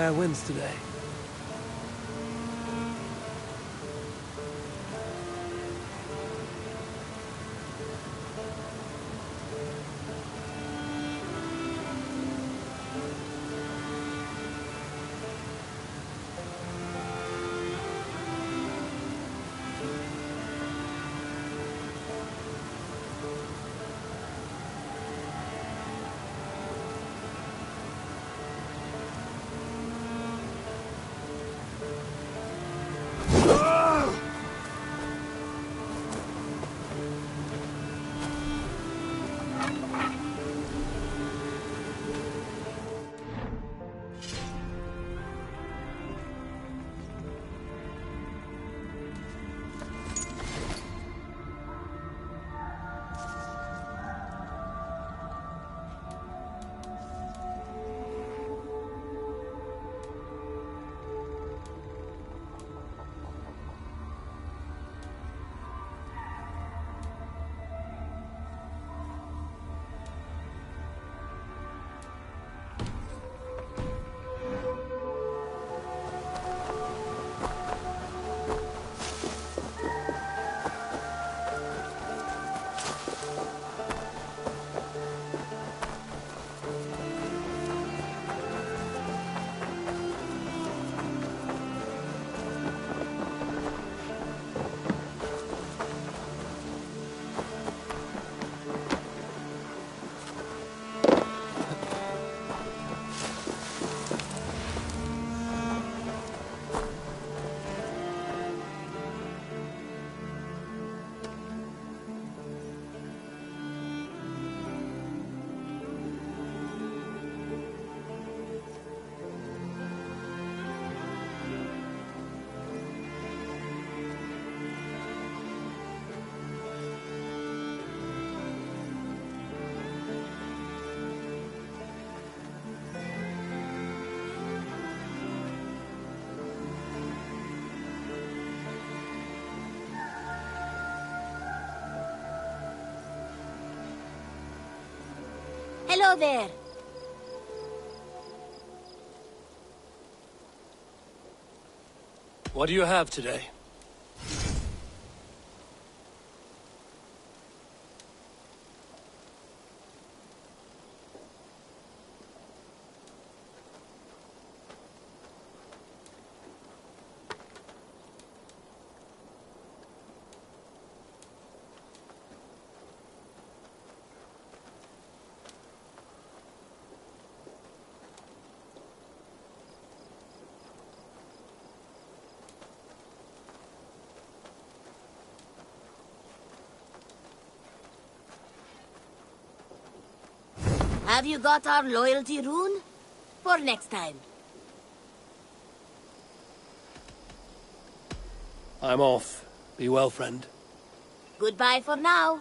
fair winds today. Hello there. What do you have today? Have you got our loyalty rune? For next time. I'm off. Be well, friend. Goodbye for now.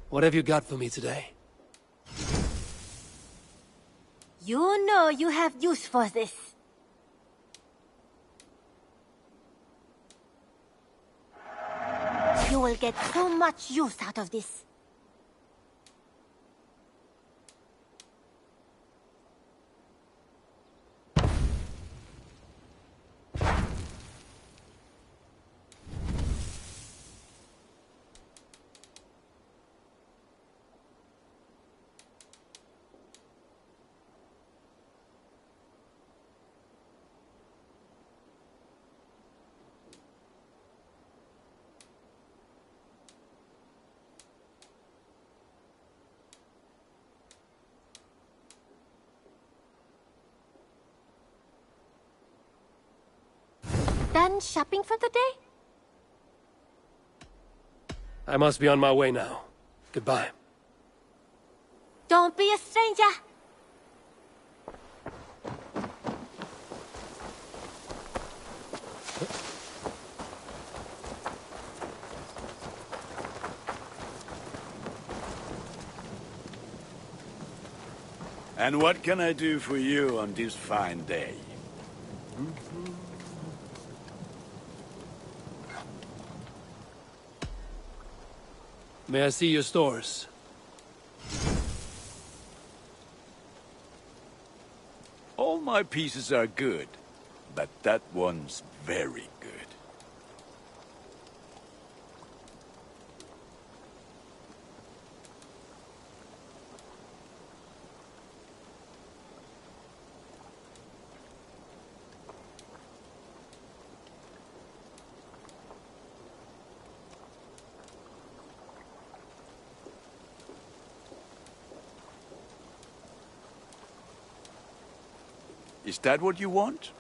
What have you got for me today? You know you have use for this. You will get so much use out of this. Done shopping for the day? I must be on my way now. Goodbye. Don't be a stranger. And what can I do for you on this fine day? May I see your stores? All my pieces are good, but that one's very good. Is that what you want?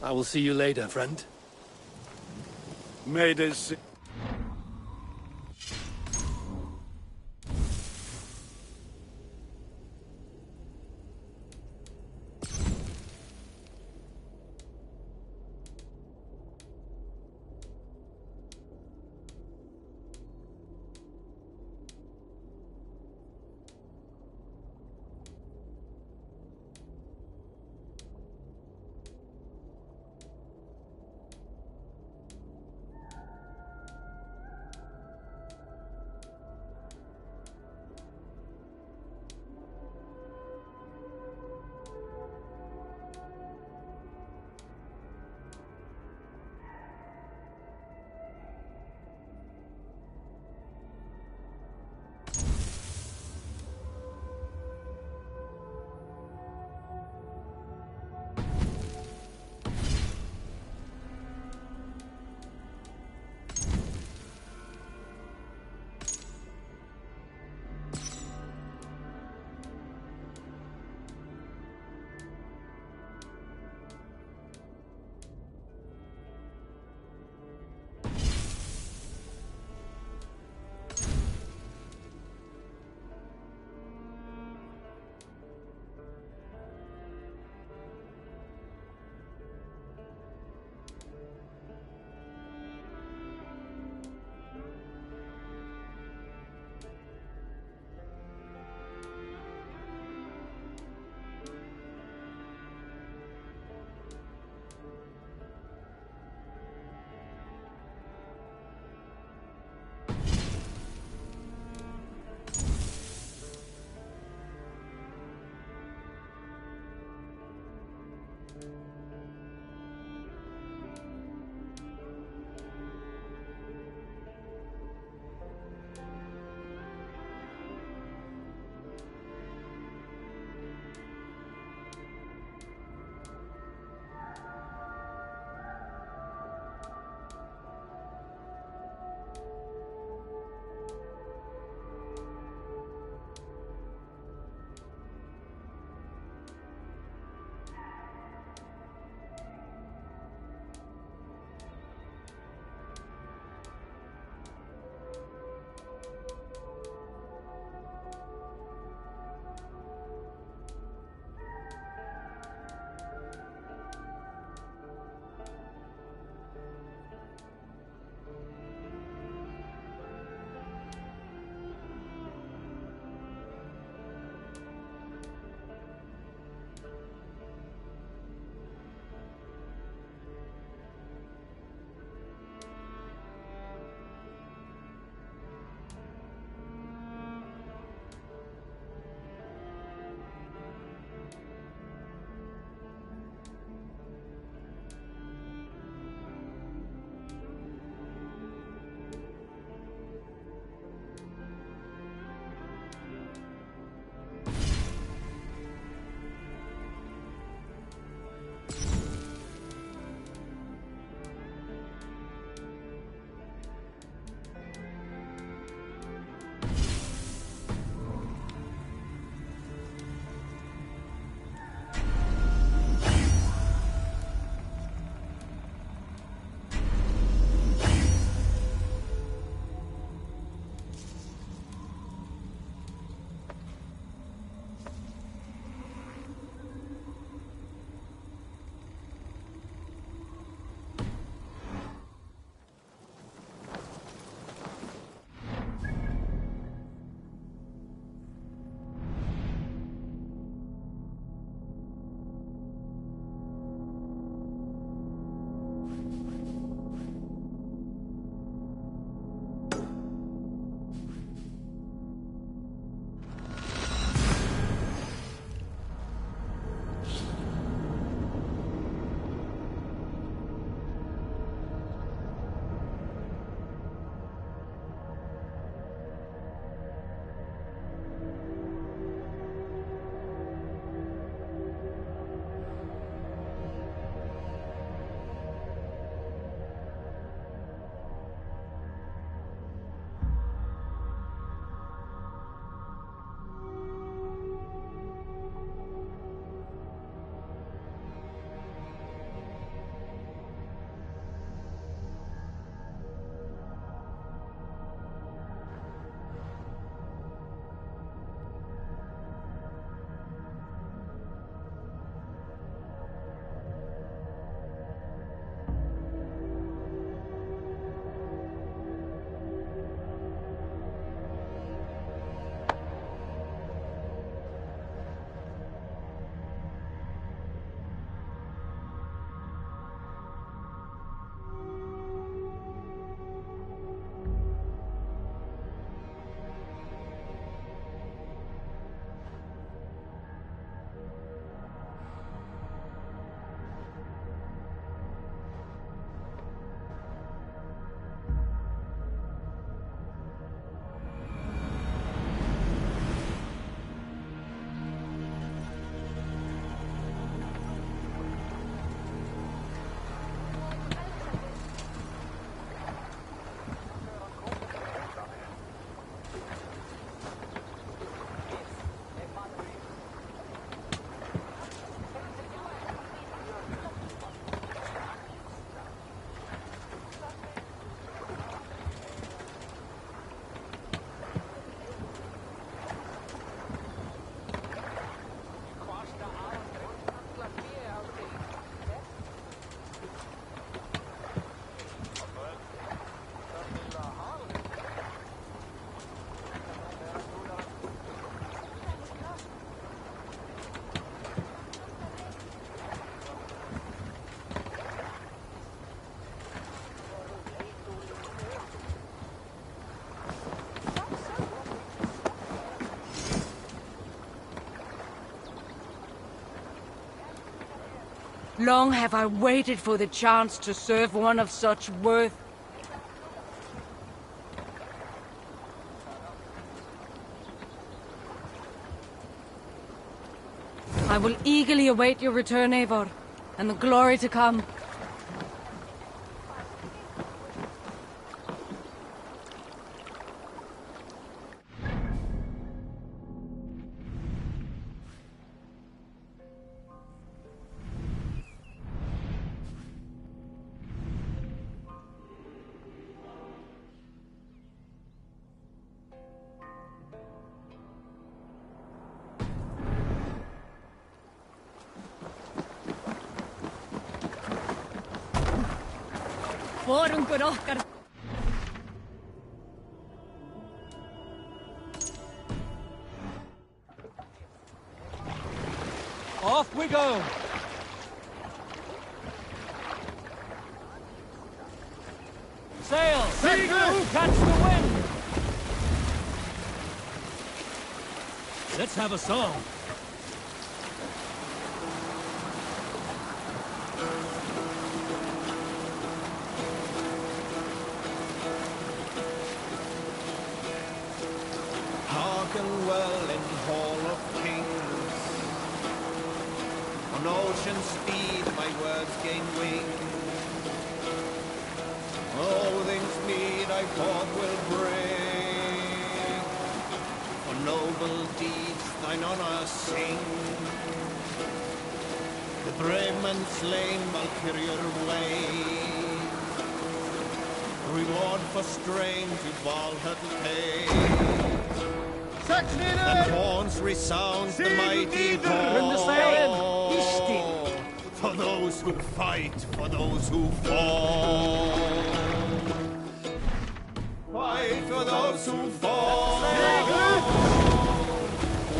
I will see you later, friend. May this... Long have I waited for the chance to serve one of such worth. I will eagerly await your return, Eivor, and the glory to come. Off we go! Sail! Seagull! Catch the wind! Let's have a song. Hearken well in Hall of Kings. On ocean speed my words gain wing. Oh, things meet I thought will bring. For noble deeds thine honour sing. The brave men slain Valkyrier way. Reward for strain to Valhalla pay. And horns resound the mighty call. For those who fight, for those who fall. Fight for those who fall.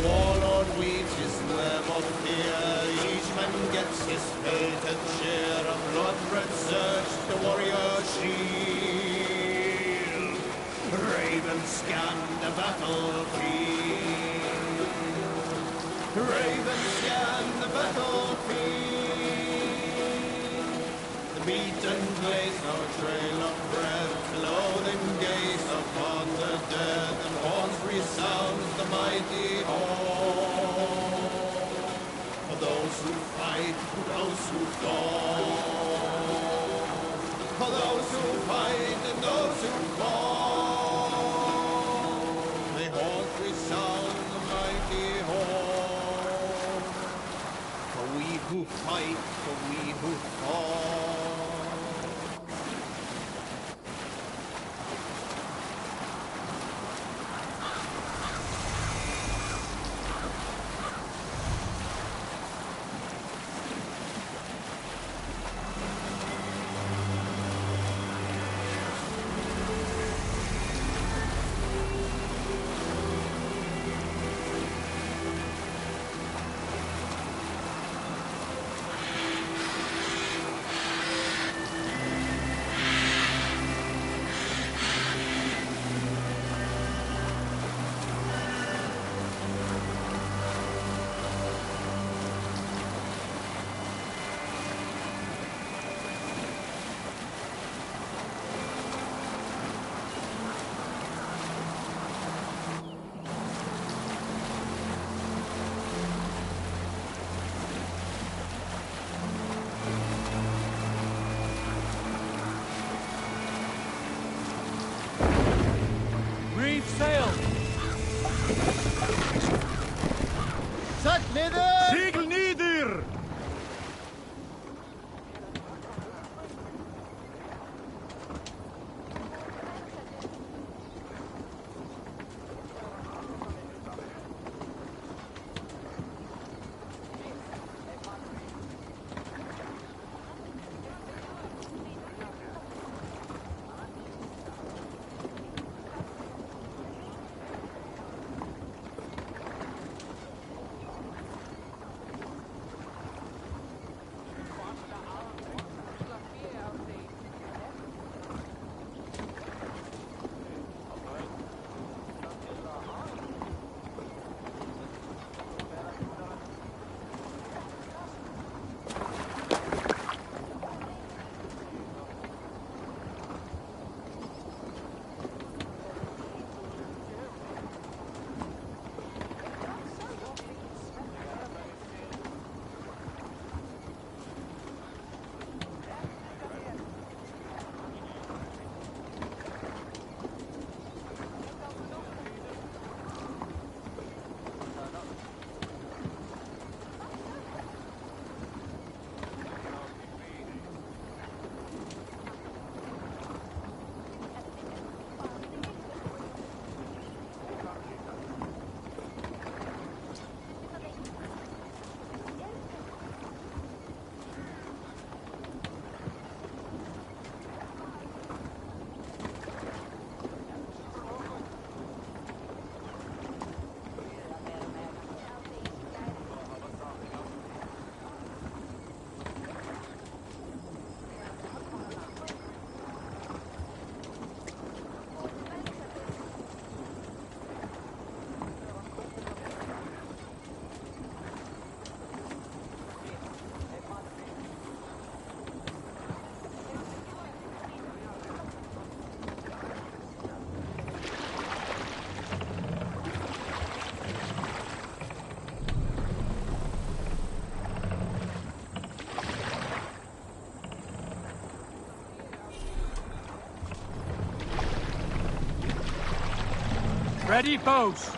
Warlord weaves his web of fear. Each man gets his fated share of blood-red surge, the warrior shield. Ravens scan the battlefield. Ravens scan the battlefield. The beaten place no trail of breath. Loathing gaze upon the dead. And horns resound the mighty horn. For those who fight, for those who fall. For those who fight and those who fall. Who fight, for we who fall. Ready, bows.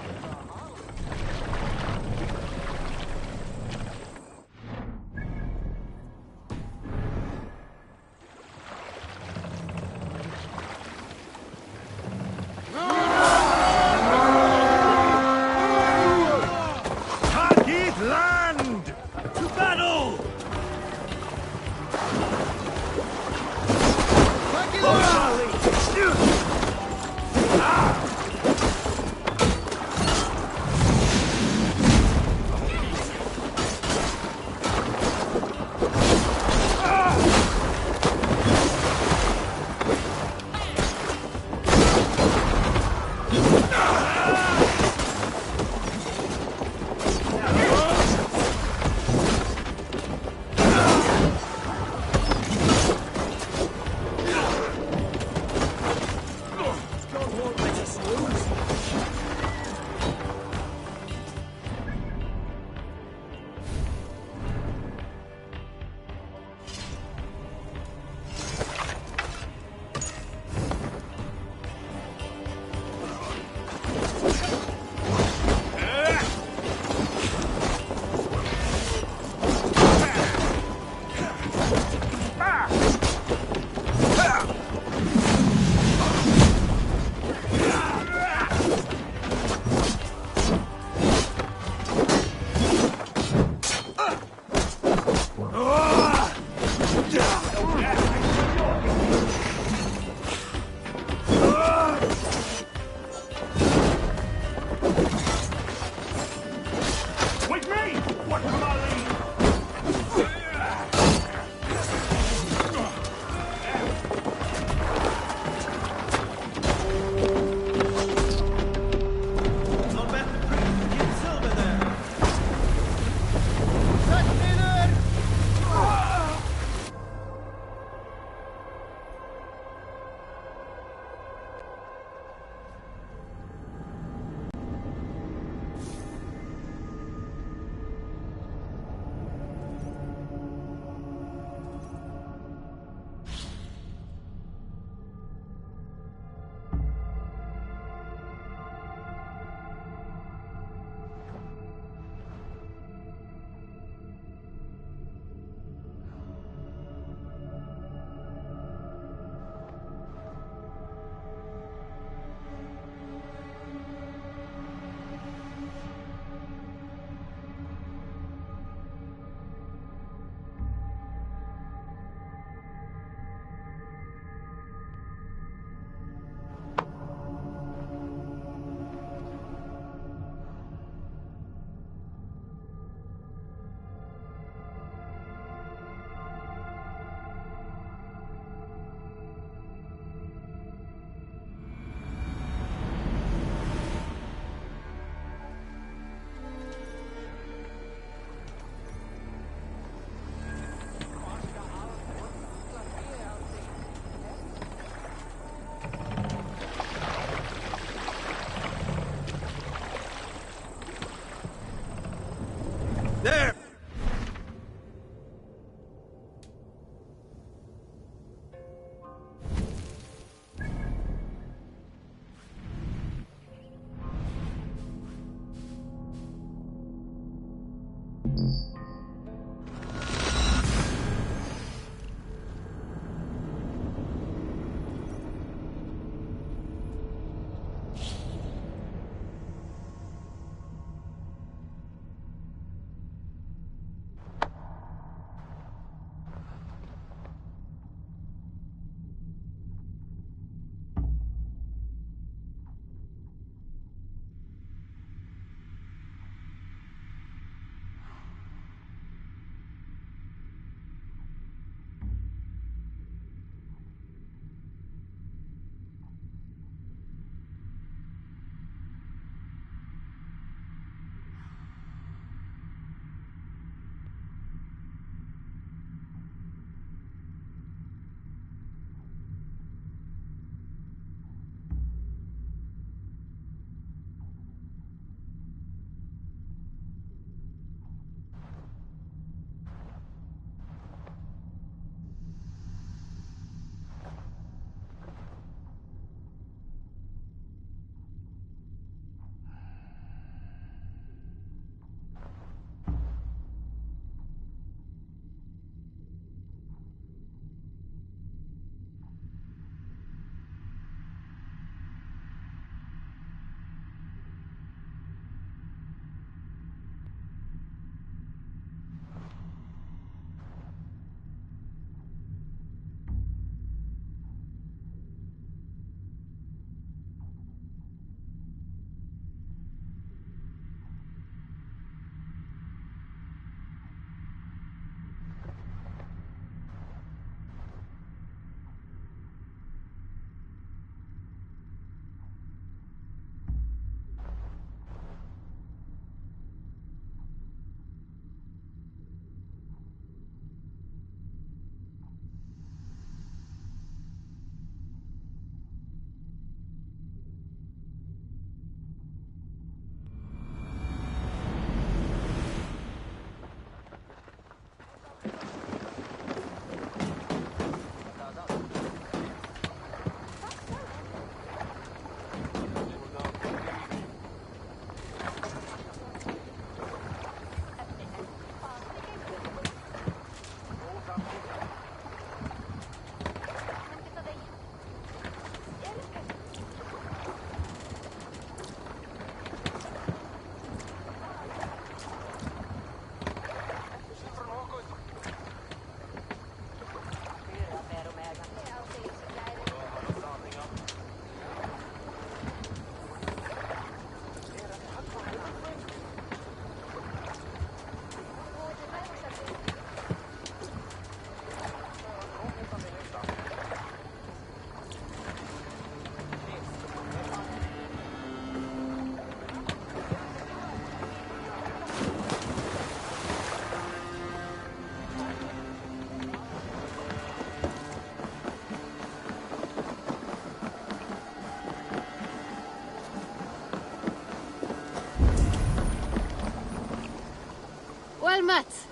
Target land! To battle!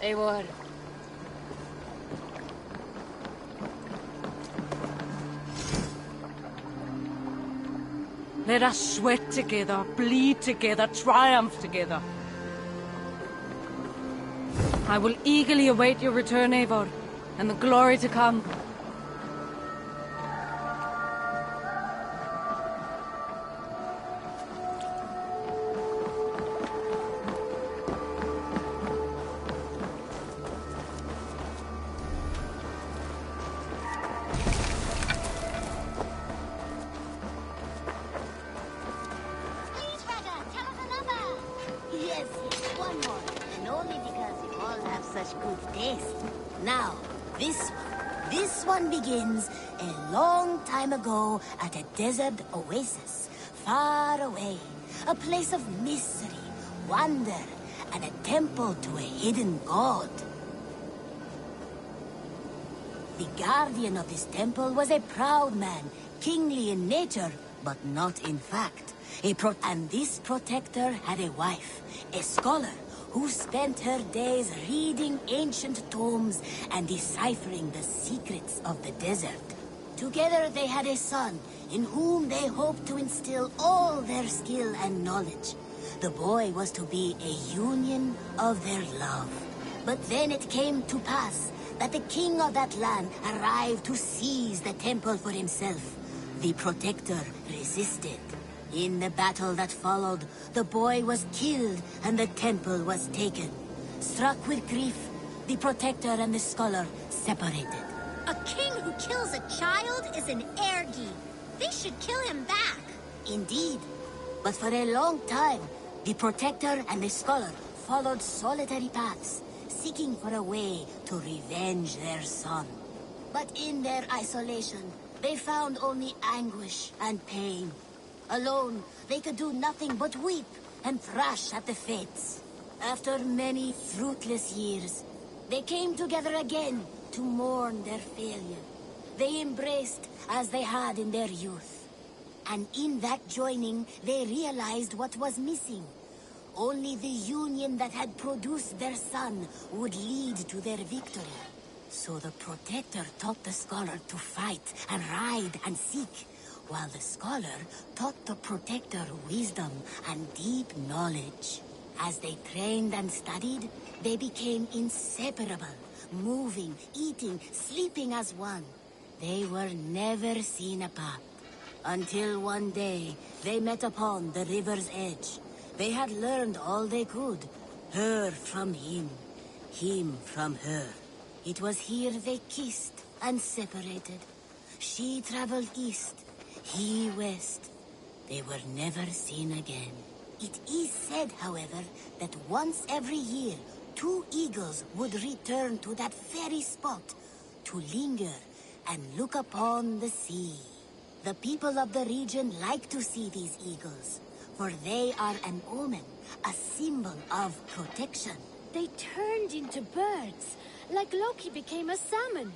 Eivor. Let us sweat together, bleed together, triumph together. I will eagerly await your return, Eivor, and the glory to come. Please, Raga, tell us another. Yes, one more. And only because you all have such good taste. Now, this one begins a long time ago at a desert oasis, far away. A place of mystery, wonder, and a temple to a hidden god. The guardian of this temple was a proud man, kingly in nature, but not in fact. And this protector had a wife, a scholar, who spent her days reading ancient tomes and deciphering the secrets of the desert. Together they had a son, in whom they hoped to instill all their skill and knowledge. The boy was to be a union of their love. But then it came to pass that the king of that land arrived to seize the temple for himself. The protector resisted. In the battle that followed, the boy was killed and the temple was taken. Struck with grief, the protector and the scholar separated. A king who kills a child is an ergi. They should kill him back. Indeed. But for a long time, the protector and the scholar followed solitary paths, seeking for a way to revenge their son. But in their isolation, they found only anguish and pain. Alone, they could do nothing but weep and thrash at the fates. After many fruitless years, they came together again to mourn their failure. They embraced as they had in their youth. And in that joining, they realized what was missing. Only the union that had produced their son would lead to their victory. So the protector taught the scholar to fight and ride and seek, while the scholar taught the protector wisdom and deep knowledge. As they trained and studied, they became inseparable, moving, eating, sleeping as one. They were never seen apart. Until one day, they met upon the river's edge. They had learned all they could. Her from him from her. It was here they kissed and separated. She traveled east, he west. They were never seen again. It is said, however, that once every year, 2 eagles would return to that very spot to linger and look upon the sea. The people of the region like to see these eagles, for they are an omen, a symbol of protection. They turned into birds, like Loki became a salmon.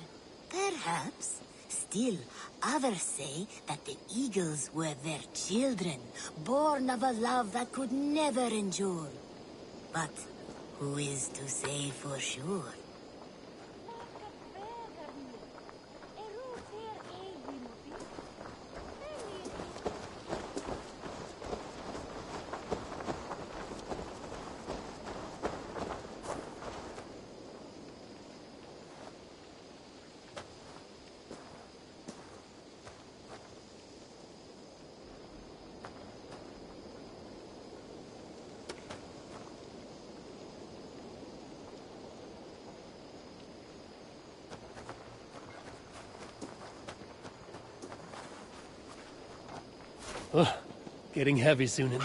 Perhaps. Still, others say that the eagles were their children, born of a love that could never endure. But who is to say for sure? Getting heavy soon.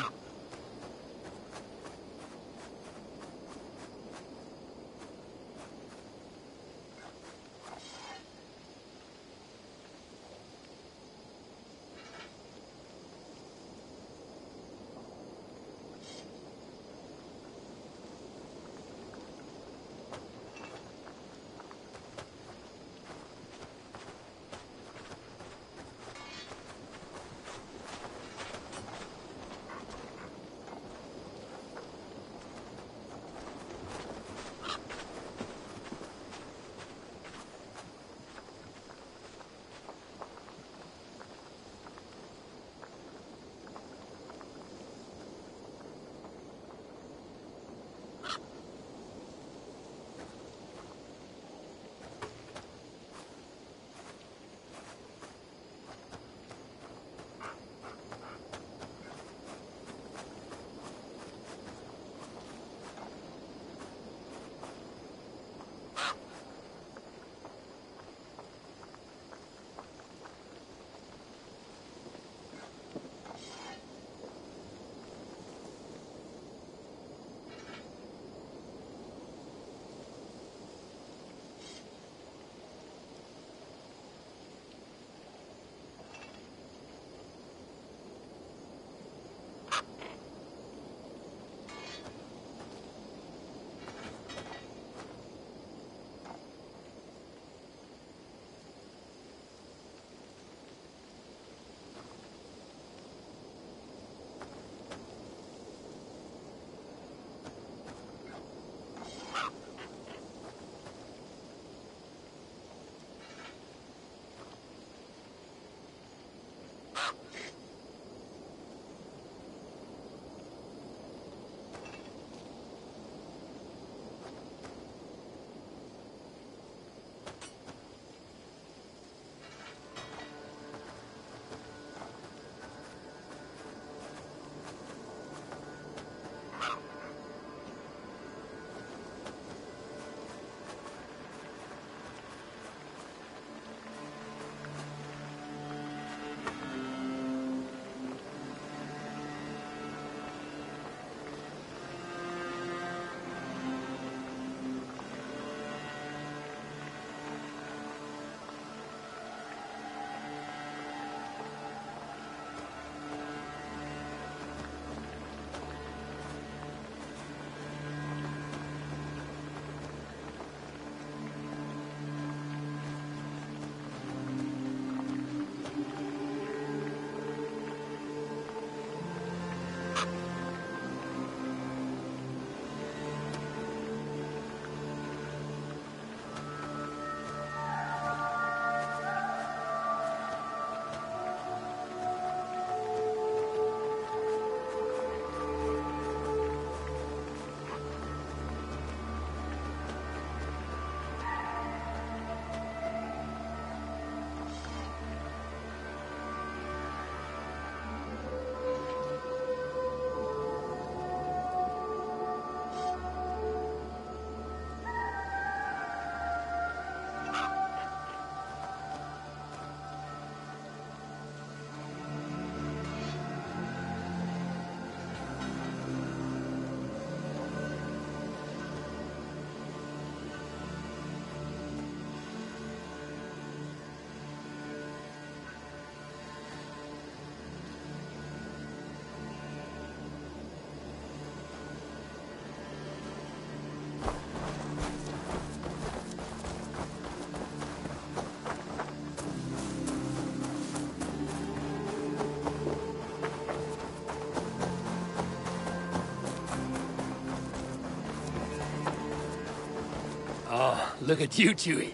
Look at you, Chewie.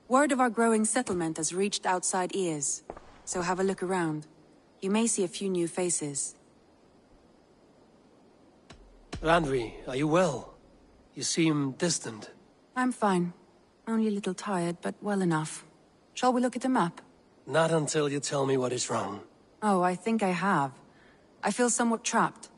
Word of our growing settlement has reached outside ears, so have a look around. You may see a few new faces. Randvi, are you well? You seem distant. I'm fine. Only a little tired, but well enough. Shall we look at the map? Not until you tell me what is wrong. Oh, I think I have. I feel somewhat trapped.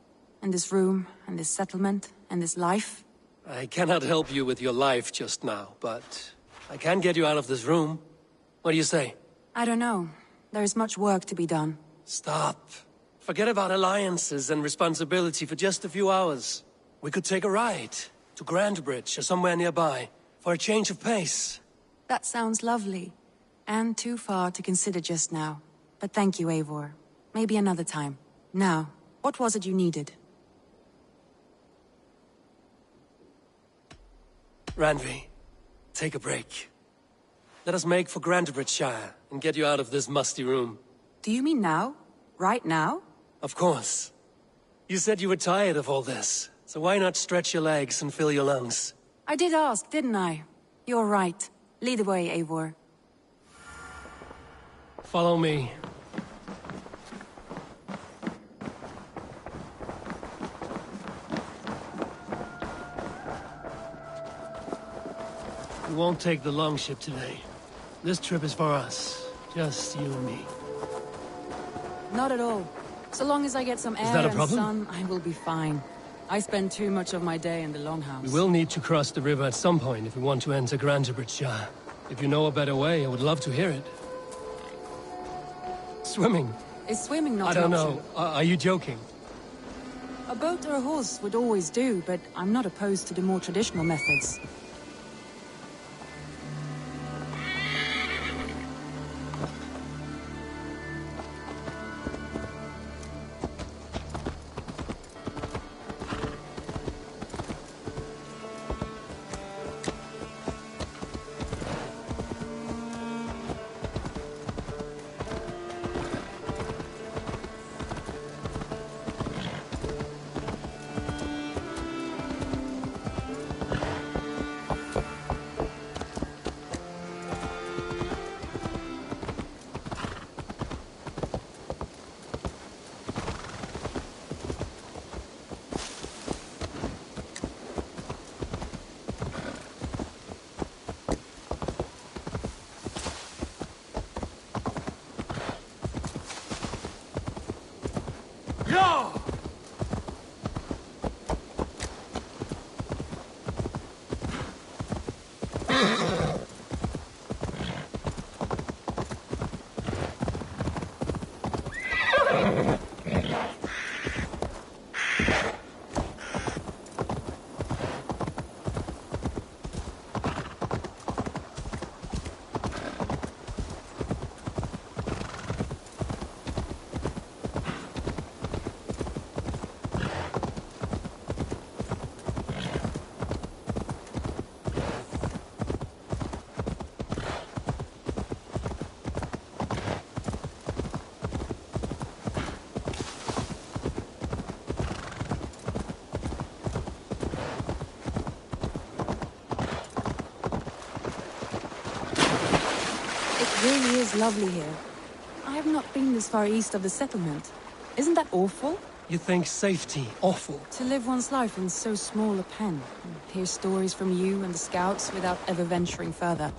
In this room, and this settlement, and this life. I cannot help you with your life just now, but I can get you out of this room. What do you say? I don't know. There is much work to be done. Stop. Forget about alliances and responsibility for just a few hours. We could take a ride to Grandbridge or somewhere nearby for a change of pace. That sounds lovely. And too far to consider just now. But thank you, Eivor. Maybe another time. Now, what was it you needed? Randvi, take a break. Let us make for Grandbridgeshire and get you out of this musty room. Do you mean now? Right now? Of course. You said you were tired of all this, so why not stretch your legs and fill your lungs? I did ask, didn't I? You're right. Lead the way, Eivor. Follow me. We won't take the longship today. This trip is for us. Just you and me. Not at all. So long as I get some air that a and problem? sun, I will be fine. I spend too much of my day in the longhouse. We will need to cross the river at some point if we want to enter Grandbridgeshire. If you know a better way, I would love to hear it. Swimming? Is swimming not I don't an know. option? Are you joking? A boat or a horse would always do, but I'm not opposed to the more traditional methods. It really is lovely here. I have not been this far east of the settlement. Isn't that awful? You think safety awful? To live one's life in so small a pen, and hear stories from you and the scouts without ever venturing further.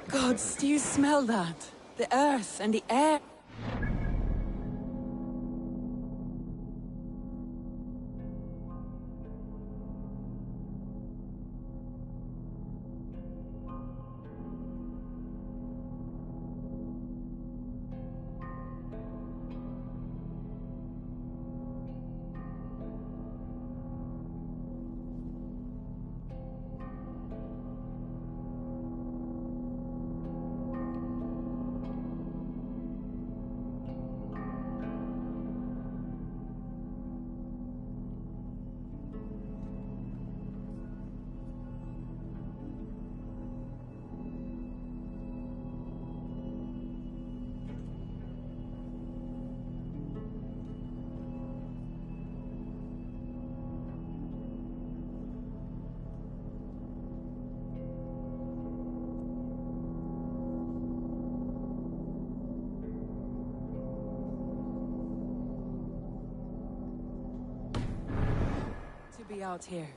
Gods, do you smell that? The earth and the air. be out here.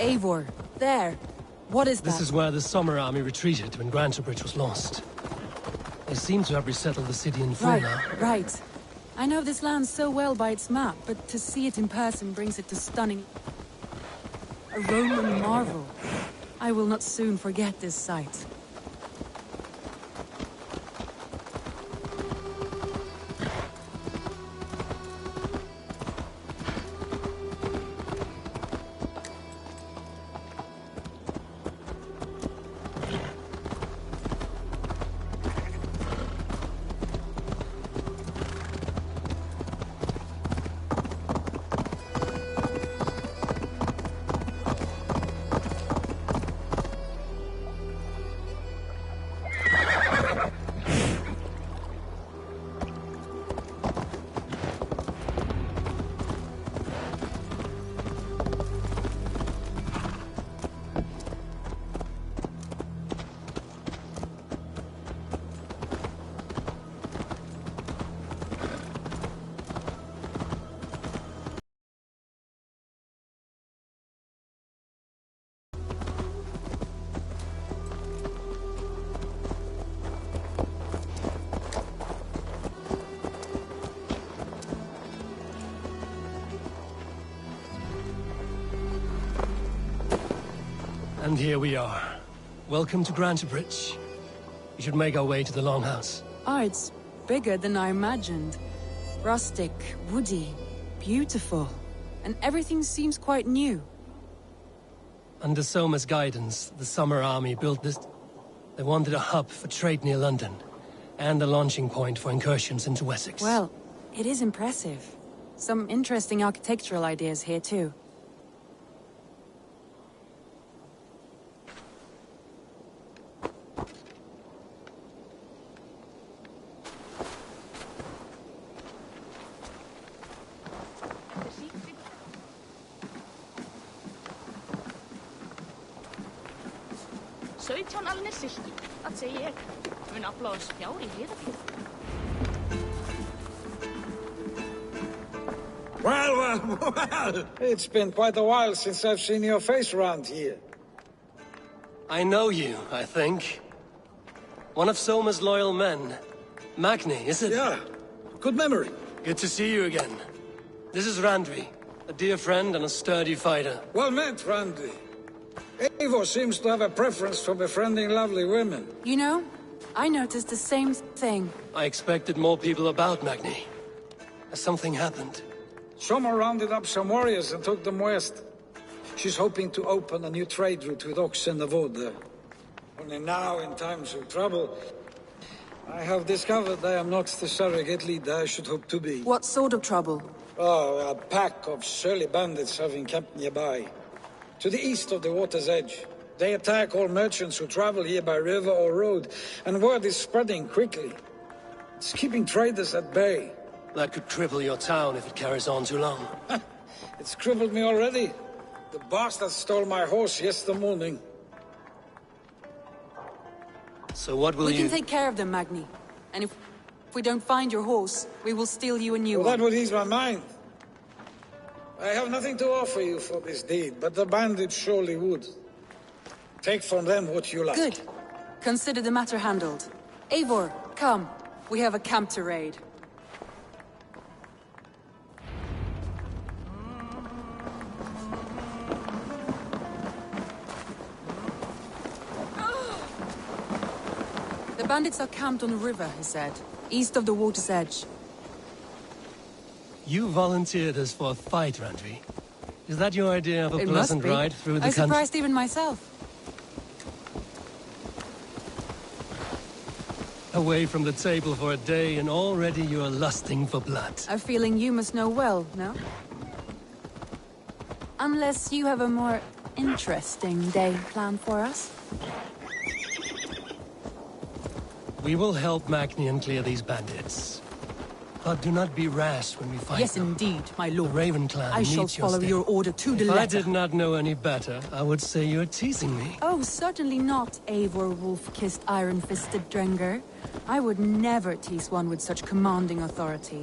Eivor, there. What is that? This is where the Summer Army retreated when Grantebridge was lost. They seem to have resettled the city in full now. Right. I know this land so well by its map, but to see it in person brings it to stunning. A Roman marvel. I will not soon forget this sight. And here we are. Welcome to Grantebridge. We should make our way to the Longhouse. Ah, it's bigger than I imagined. Rustic, woody, beautiful. And everything seems quite new. Under Soma's guidance, the Summer Army built this... They wanted a hub for trade near London, and a launching point for incursions into Wessex. Well, it is impressive. Some interesting architectural ideas here too. Vad säger jag? En applaus för jag är helt. Well. It's been quite a while since I've seen your face around here. I know you, I think. One of Soma's loyal men. Magni, is it? Yeah, good memory. Good to see you again. This is Randvi, a dear friend and a sturdy fighter. Well met, Randvi. Eivor seems to have a preference for befriending lovely women. You know, I noticed the same thing. I expected more people about Magni. Has something happened? Soma rounded up some warriors and took them west. She's hoping to open a new trade route with Ox and the Vod there. Only now, in times of trouble, I have discovered I am not the surrogate leader I should hope to be. What sort of trouble? Oh, a pack of surly bandits have encamped nearby. To the east of the water's edge. They attack all merchants who travel here by river or road, and word is spreading quickly. It's keeping traders at bay. That could cripple your town if it carries on too long. It's crippled me already. The bastard stole my horse yesterday morning. So what will We can take care of them, Magni. And if we don't find your horse, we will steal you a new one. That would ease my mind. I have nothing to offer you for this deed, but the bandits surely would. Take from them what you like. Good. Consider the matter handled. Eivor, come. We have a camp to raid. The bandits are camped on the river, he said, east of the water's edge. You volunteered us for a fight, Randvi. Is that your idea of a It pleasant must be. ride through the I country? surprised even myself. Away from the table for a day, and already you are lusting for blood. A feeling you must know well, no? Unless you have a more interesting day planned for us. We will help Magnian clear these bandits. But do not be rash when we fight Yes, them. indeed, my lord. The Raven clan I shall needs your follow step. your order to the If I letter. did not know any better, I would say you're teasing me. Oh, certainly not, Eivor wolf-kissed iron-fisted Drenger. I would never tease one with such commanding authority.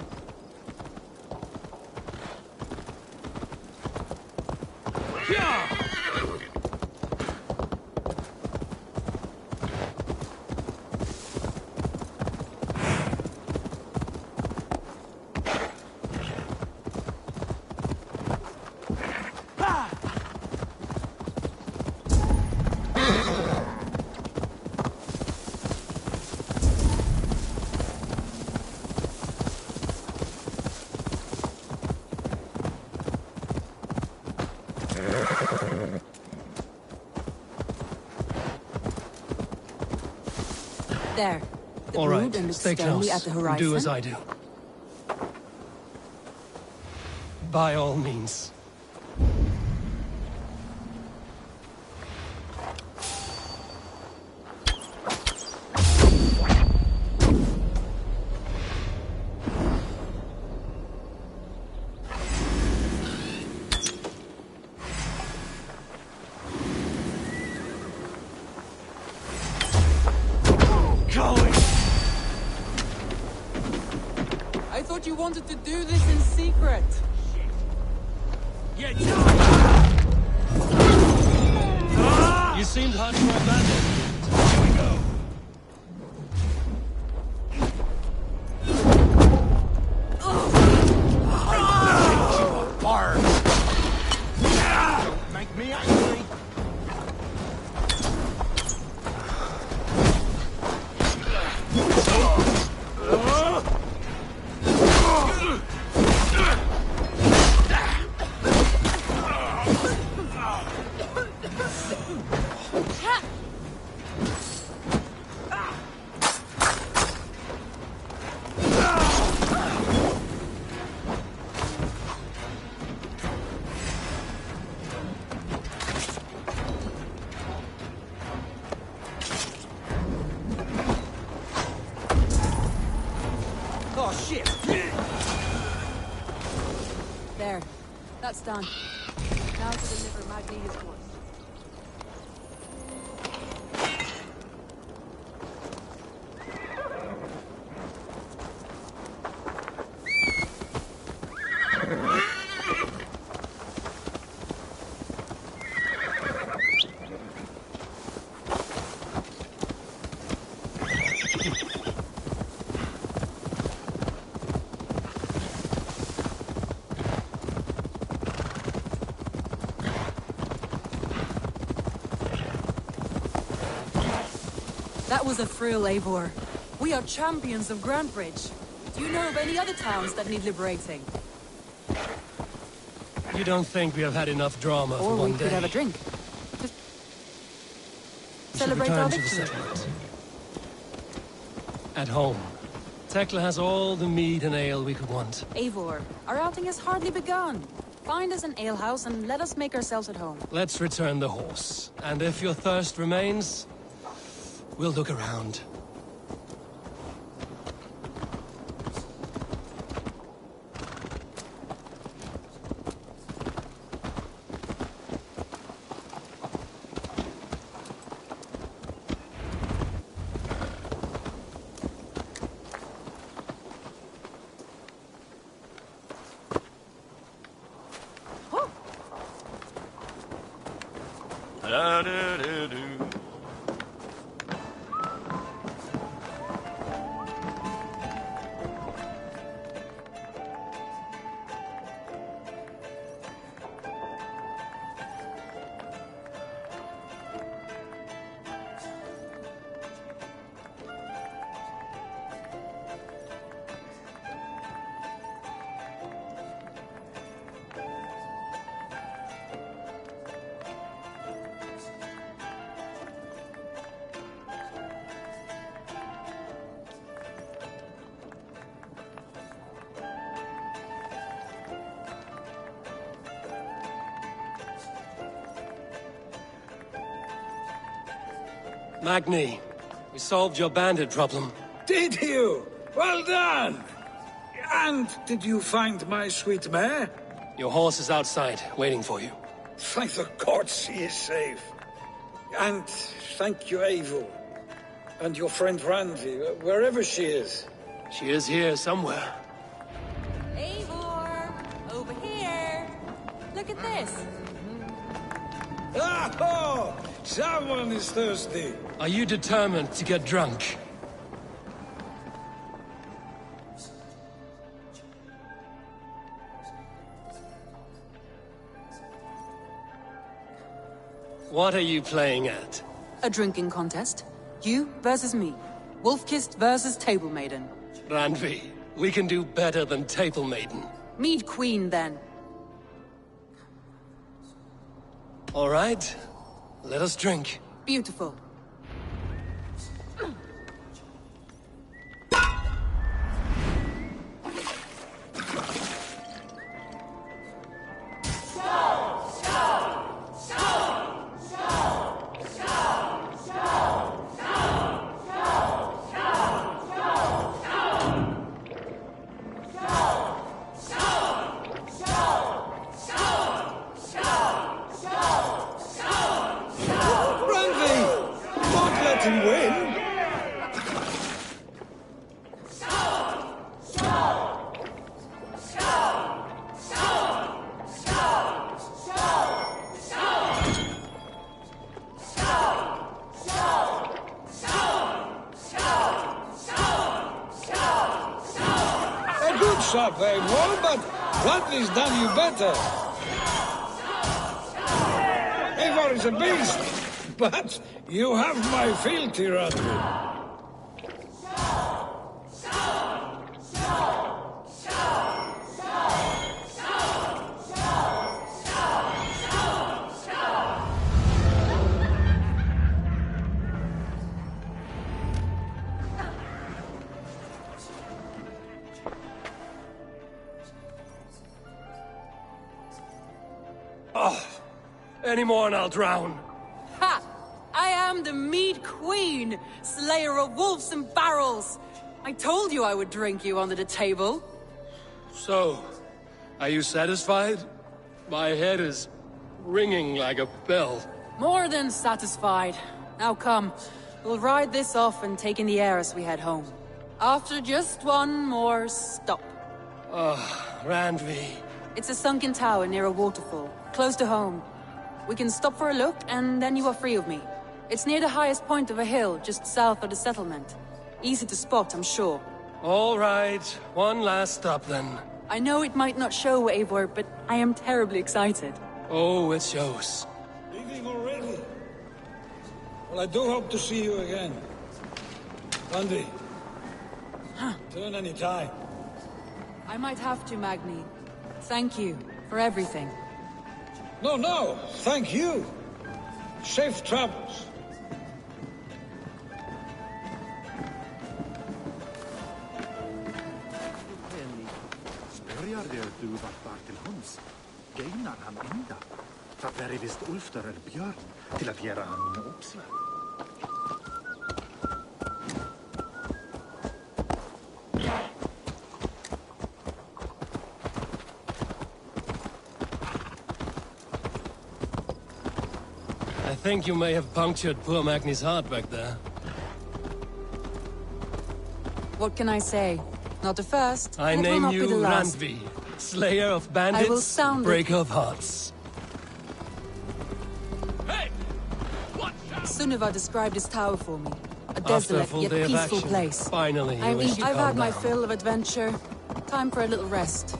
There. The All right, brood and stay sternly close. at the And horizon. do as I do. By all means. I thought you wanted to do this in secret. You seemed hot for a bandit. Don't make me angry. Oh, shit! There. That's done. Now to deliver Magni his horse. That was a thrill, Eivor. We are champions of Grantebridge. Do you know of any other towns that need liberating? You don't think we have had enough drama for Or one we day? could have a drink. To We should celebrate return our to the victory. settlement. At home. Tekla has all the mead and ale we could want. Eivor, our outing has hardly begun. Find us an alehouse and let us make ourselves at home. Let's return the horse. And if your thirst remains, we'll look around. Magni, we solved your bandit problem. Did you? Well done! And did you find my sweet mare? Your horse is outside, waiting for you. Thank the gods she is safe. And thank you, Eivor. And your friend Randvi, wherever she is. She is here somewhere. Eivor! Over here! Look at this! Oh! Someone is thirsty. Are you determined to get drunk? What are you playing at? A drinking contest. You versus me. Wolf-kissed versus Table Maiden. Randvi, we can do better than Table Maiden. Mead Queen, then. All right, let us drink. Beautiful. Shot very well, but Randvi's done you better. Eivor is a beast, but you have my fealty, Randvi. Any more and I'll drown. Ha! I am the Mead Queen, slayer of wolves and barrels. I told you I would drink you under the table. So, are you satisfied? My head is ringing like a bell. More than satisfied. Now come, we'll ride this off and take in the air as we head home. After just one more stop. Randvi. It's a sunken tower near a waterfall, close to home. We can stop for a look, and then you are free of me. It's near the highest point of a hill, just south of the settlement. Easy to spot, I'm sure. All right, one last stop then. I know it might not show, Eivor, but I am terribly excited. Oh, it shows. Leaving already? Well, I do hope to see you again. Randvi. Turn any time. I might have to, Magni. Thank you for everything. No, thank you. Safe travels. Spörjar du vart var till Hans? Geinar han ända? För där är visst Ulfter eller Björn till att göra han uppslag. I think you may have punctured poor Magni's heart back there. What can I say? Not the first, I and it will name not you be the last. Randvi, slayer of bandits, I will sound breaker of hearts. Sunniva described this tower for me. A After a desolate full yet day of peaceful action, place. finally, you wish to I've calm had my down. fill of adventure. Time for a little rest.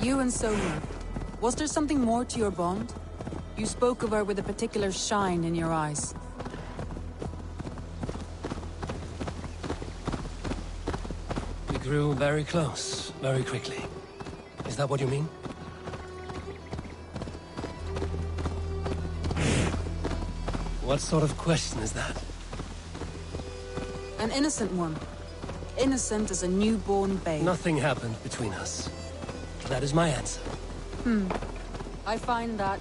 You and Sonia. Was there something more to your bond? You spoke of her with a particular shine in your eyes. We grew very close, very quickly. Is that what you mean? What sort of question is that? An innocent one. Innocent as a newborn babe. Nothing happened between us. That is my answer. I find that...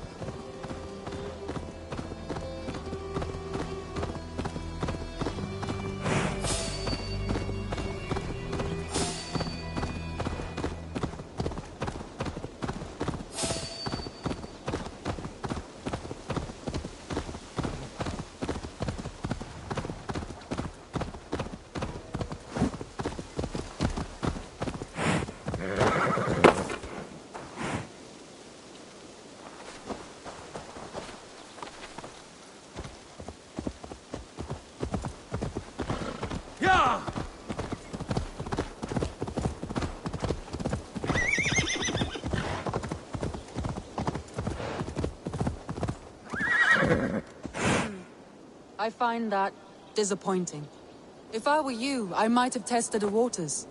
I find that disappointing. If I were you, I might have tested the waters.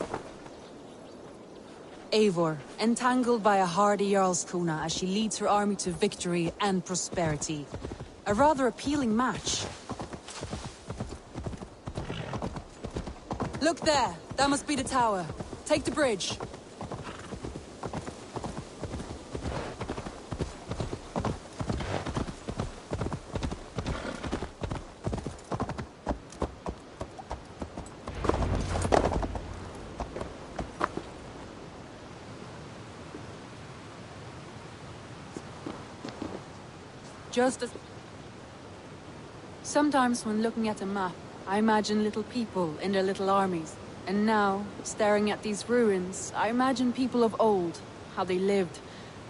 Eivor, entangled by a hardy Jarlskona as she leads her army to victory and prosperity. A rather appealing match. Look there! That must be the tower. Take the bridge. Just as... Sometimes when looking at a map, I imagine little people in their little armies. And now, staring at these ruins, I imagine people of old, how they lived,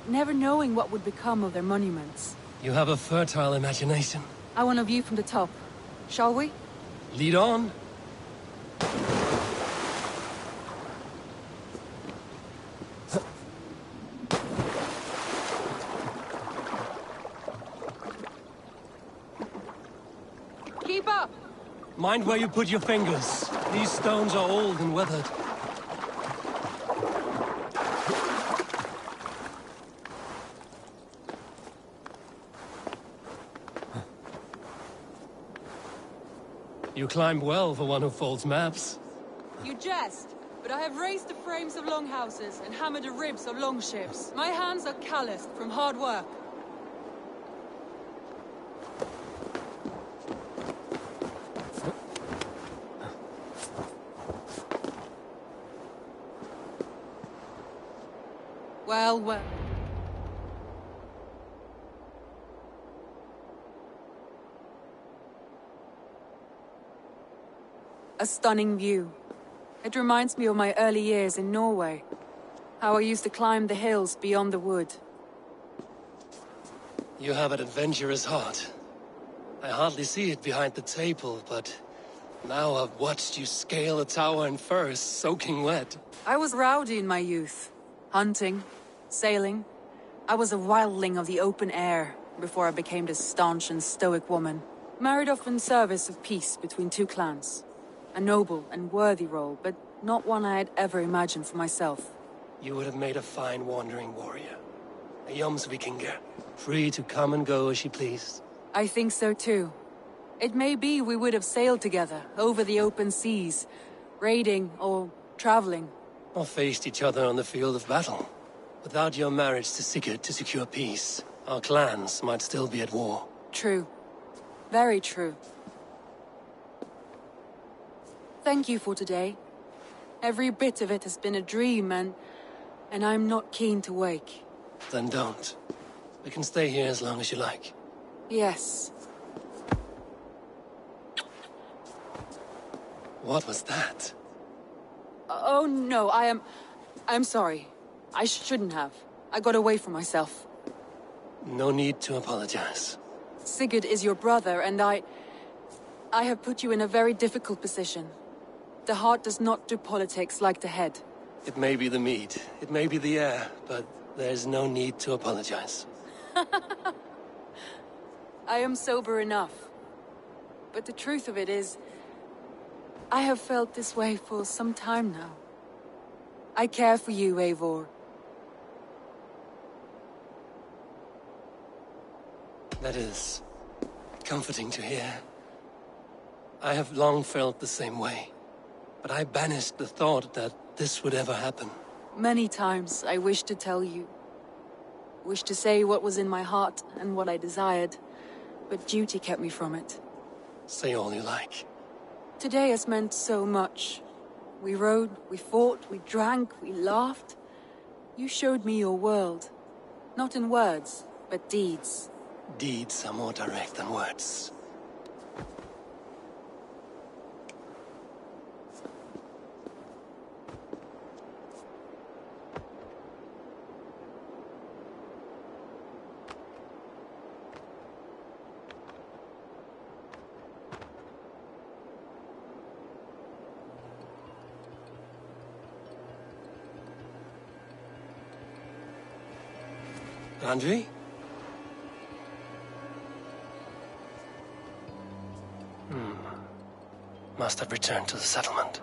never knowing what would become of their monuments. You have a fertile imagination. I want a view from the top. Shall we? Lead on. Keep up! Mind where you put your fingers. These stones are old and weathered. You climb well for one who folds maps. You jest, but I have raised the frames of longhouses and hammered the ribs of longships. My hands are calloused from hard work. Well, well. A stunning view. It reminds me of my early years in Norway. How I used to climb the hills beyond the wood. You have an adventurous heart. I hardly see it behind the table, but now I've watched you scale a tower in furs, soaking wet. I was rowdy in my youth. Hunting, sailing. I was a wildling of the open air before I became this staunch and stoic woman. Married off in service of peace between two clans. A noble and worthy role, but not one I had ever imagined for myself. You would have made a fine wandering warrior. A Jomsvikinger, free to come and go as she pleased. I think so too. It may be we would have sailed together, over the open seas, raiding or traveling. Or faced each other on the field of battle. Without your marriage to Sigurd to secure peace, our clans might still be at war. True. Very true. Thank you for today. Every bit of it has been a dream, and I'm not keen to wake. Then don't. We can stay here as long as you like. Yes. What was that? Oh no, I'm sorry. I shouldn't have. I got away from myself. No need to apologize. Sigurd is your brother, and I have put you in a very difficult position. The heart does not do politics like the head. It may be the meat, it may be the air, but there's no need to apologize. I am sober enough. But the truth of it is, I have felt this way for some time now. I care for you, Eivor. That is comforting to hear. I have long felt the same way, but I banished the thought that this would ever happen. Many times I wished to tell you. Wished to say what was in my heart and what I desired, but duty kept me from it. Say all you like. Today has meant so much. We rode, we fought, we drank, we laughed. You showed me your world. Not in words, but deeds. Deeds are more direct than words. Andre? Must have returned to the settlement.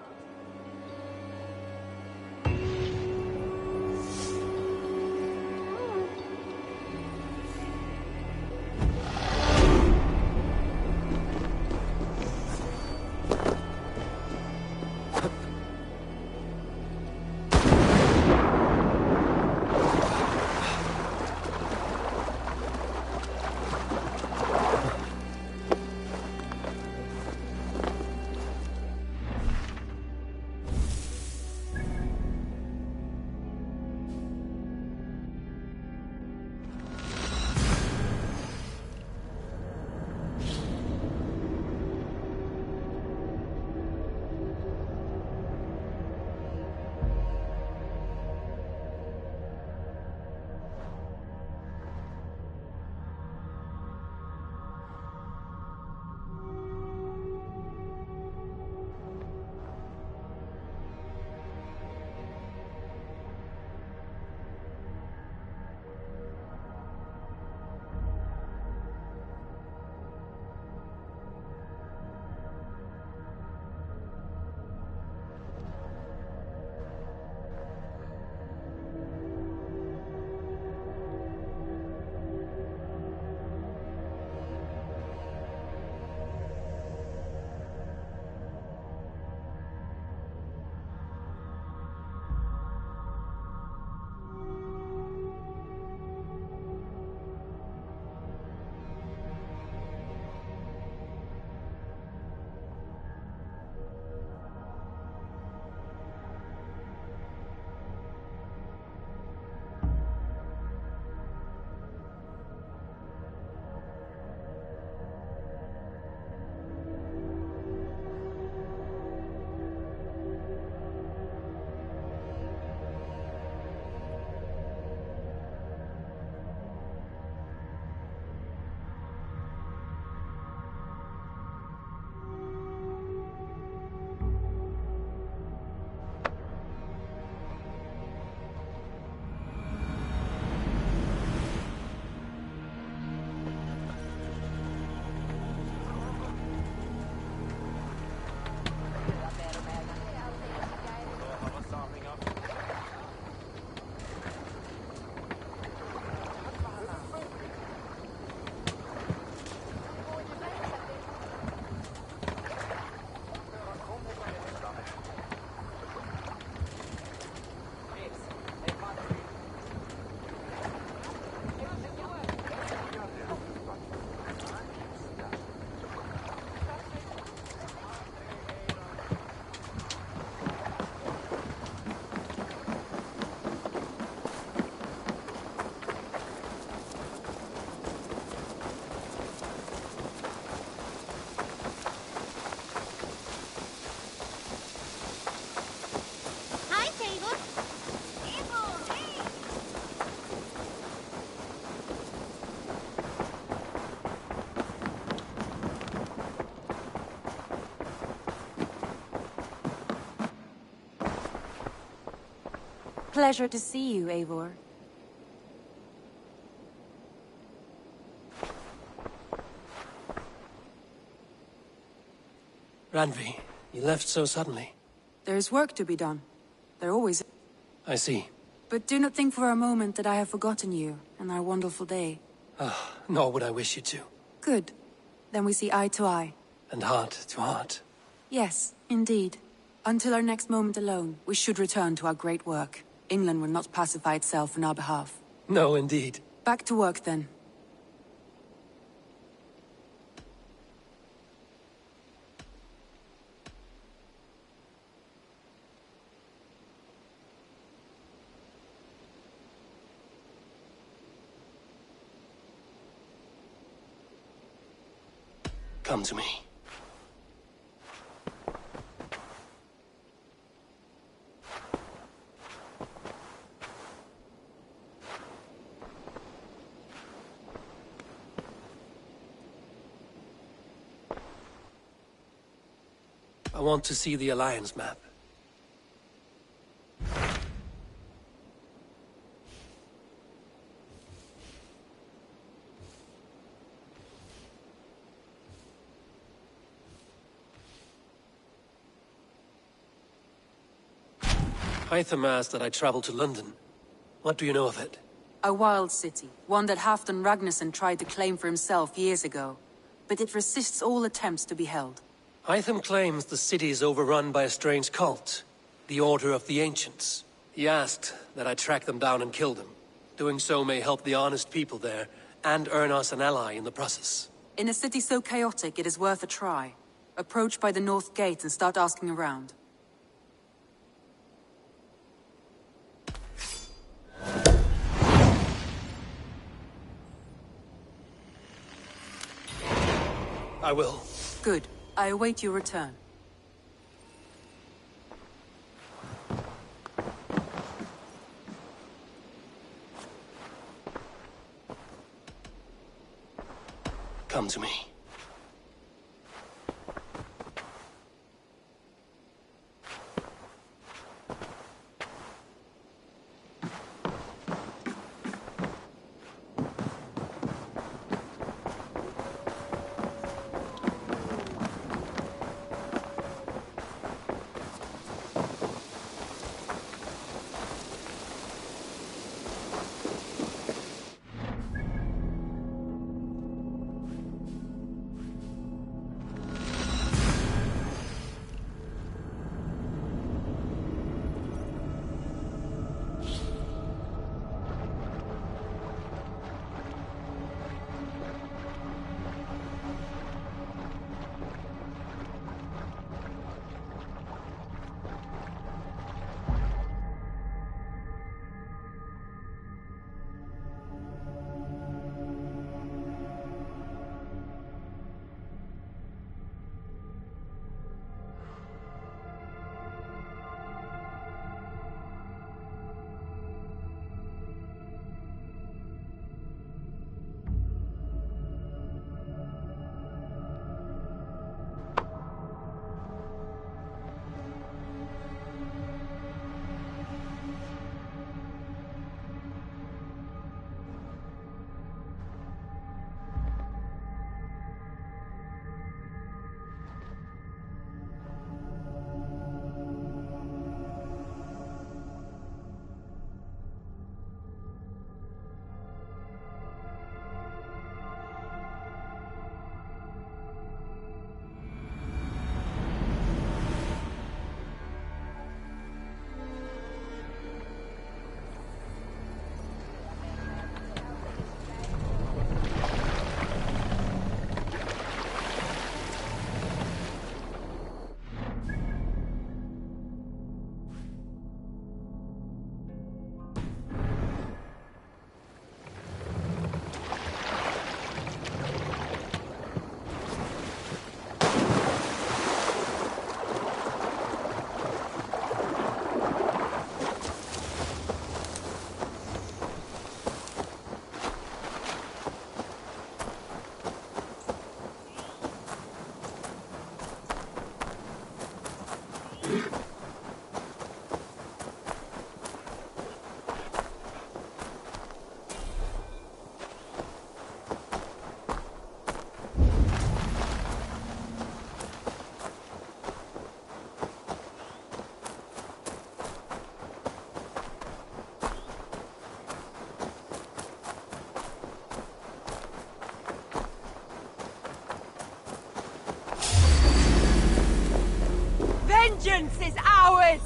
Pleasure to see you, Eivor. Randvi, you left so suddenly. There is work to be done. There always is. I see. But do not think for a moment that I have forgotten you and our wonderful day. Nor would I wish you to. Good. Then we see eye to eye. And heart to heart. Yes, indeed. Until our next moment alone, we should return to our great work. England will not pacify itself on our behalf. No, indeed. Back to work, then. Come to me. I want to see the Alliance map. Hytham asked that I travel to London. What do you know of it? A wild city, one that Halfdan Ragnarsson tried to claim for himself years ago. But it resists all attempts to be held. Hytham claims the city is overrun by a strange cult, the Order of the Ancients. He asked that I track them down and kill them. Doing so may help the honest people there, and earn us an ally in the process. In a city so chaotic, it is worth a try. Approach by the North Gate and start asking around. I will. Good. I await your return. Come to me. Vengeance is ours!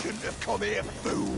Shouldn't have come here, fool.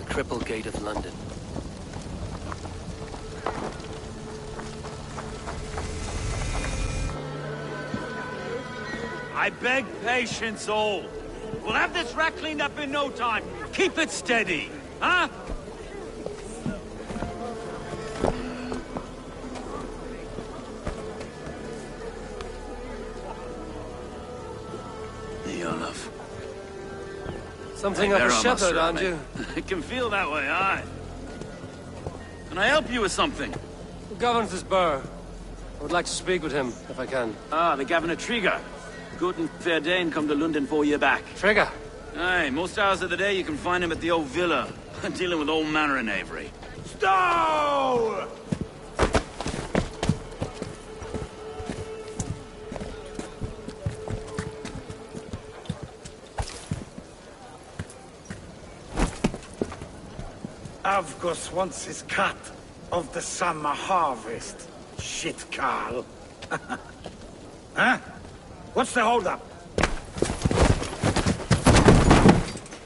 Triple Gate of London. I beg patience, all. We'll have this wreck cleaned up in no time. Keep it steady, huh? Olaf. Something of a shepherd, aren't you? It can feel that way, aye. Can I help you with something? Who governs this burr? I would like to speak with him, if I can. Ah, the Governor Trigger. Good and fair Dane come to London 4 years back. Trigger? Aye, most hours of the day you can find him at the old villa, dealing with all manner of knavery. Stow! Avgos wants his cut of the summer harvest. Shit, Carl. Huh? What's the holdup?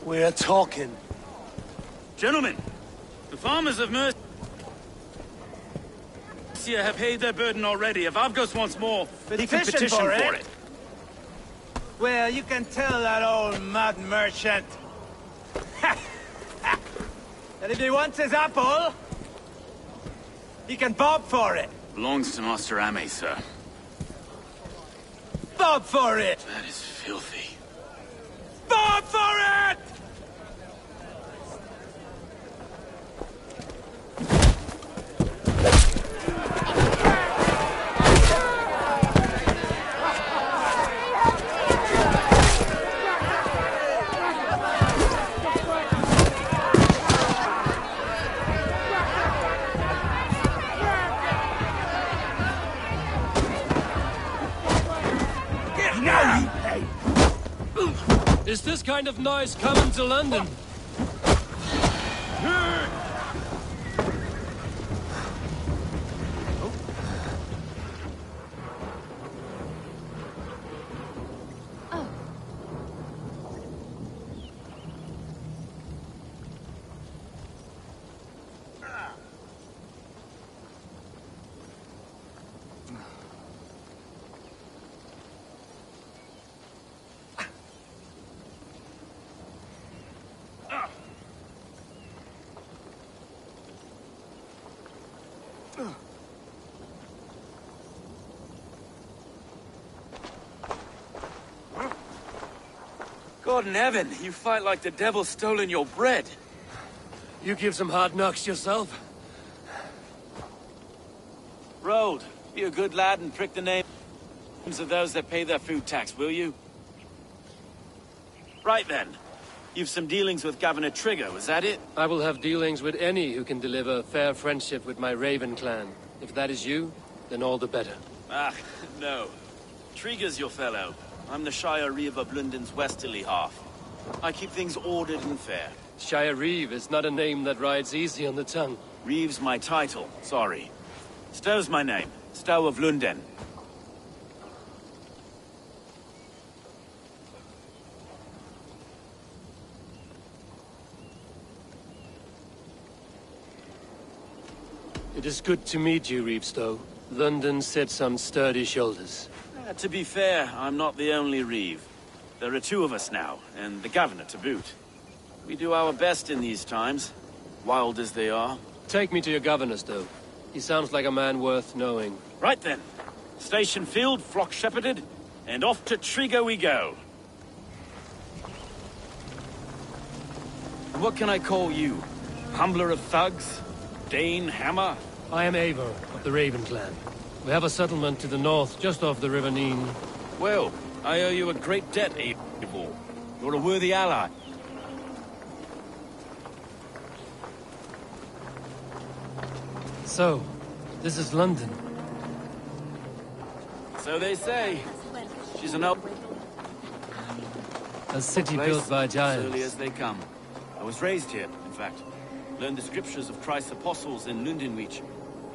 We're talking. Gentlemen, the farmers of Mercia have paid their burden already. If Avgos wants more, he can petition for it. Well, you can tell that old mud merchant. And if he wants his apple, he can bob for it. Belongs to Master Ame, sir. Bob for it! That is filthy. Bob for it! Is this kind of noise coming to London? God in heaven, you fight like the devil's stolen your bread. You give some hard knocks yourself. Road, be a good lad and prick the names of those that pay their food tax, will you? Right then. You've some dealings with Governor Trigger, was that it? I will have dealings with any who can deliver fair friendship with my Raven clan. If that is you, then all the better. Ah, no. Trigger's your fellow. I'm the Shire Reeve of London's westerly half. I keep things ordered and fair. Shire Reeve is not a name that rides easy on the tongue. Reeve's my title, sorry. Stow's my name. Stow of London. It is good to meet you, Reevestow. London sits on sturdy shoulders. To be fair, I'm not the only Reeve. There are two of us now, and the governor to boot. We do our best in these times, wild as they are. Take me to your governor, Stow. He sounds like a man worth knowing. Right then. Station filled, flock shepherded, and off to Trigger we go. What can I call you? Humbler of thugs? Dane Hammer? I am Eivor, of the Raven clan. We have a settlement to the north, just off the River Neen. Well, I owe you a great debt, Eivor. You're a worthy ally. So, this is London. So they say. She's an old A city place, built by as early giants. as they come. I was raised here, in fact. Learned the scriptures of Christ's apostles in Lundenreach.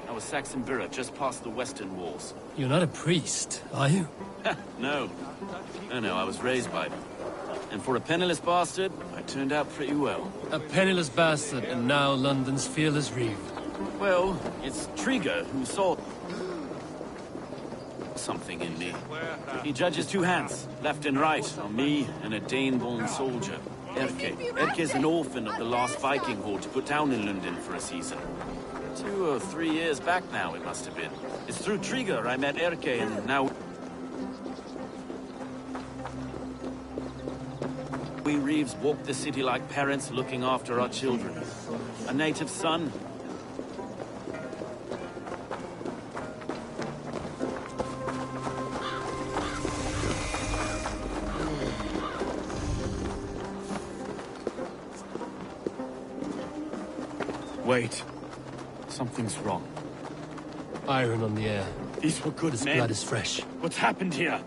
I was Saxon Borough, just past the western walls. You're not a priest, are you? No. No, I was raised by them. And for a penniless bastard, I turned out pretty well. A penniless bastard, and now London's fearless Reeve. Well, it's Trigger who saw something in me. He judges two hands, left and right, on me and a Dane-born soldier. Erke. Erke's an orphan of the last Viking horde put down in London for a season. 2 or 3 years back now, it must have been. It's through Trigger I met Erke, and now we Reeves walk the city like parents looking after our children. A native son. Wait. Something's wrong. Iron on the air. These were good His men. blood is fresh. What's happened here?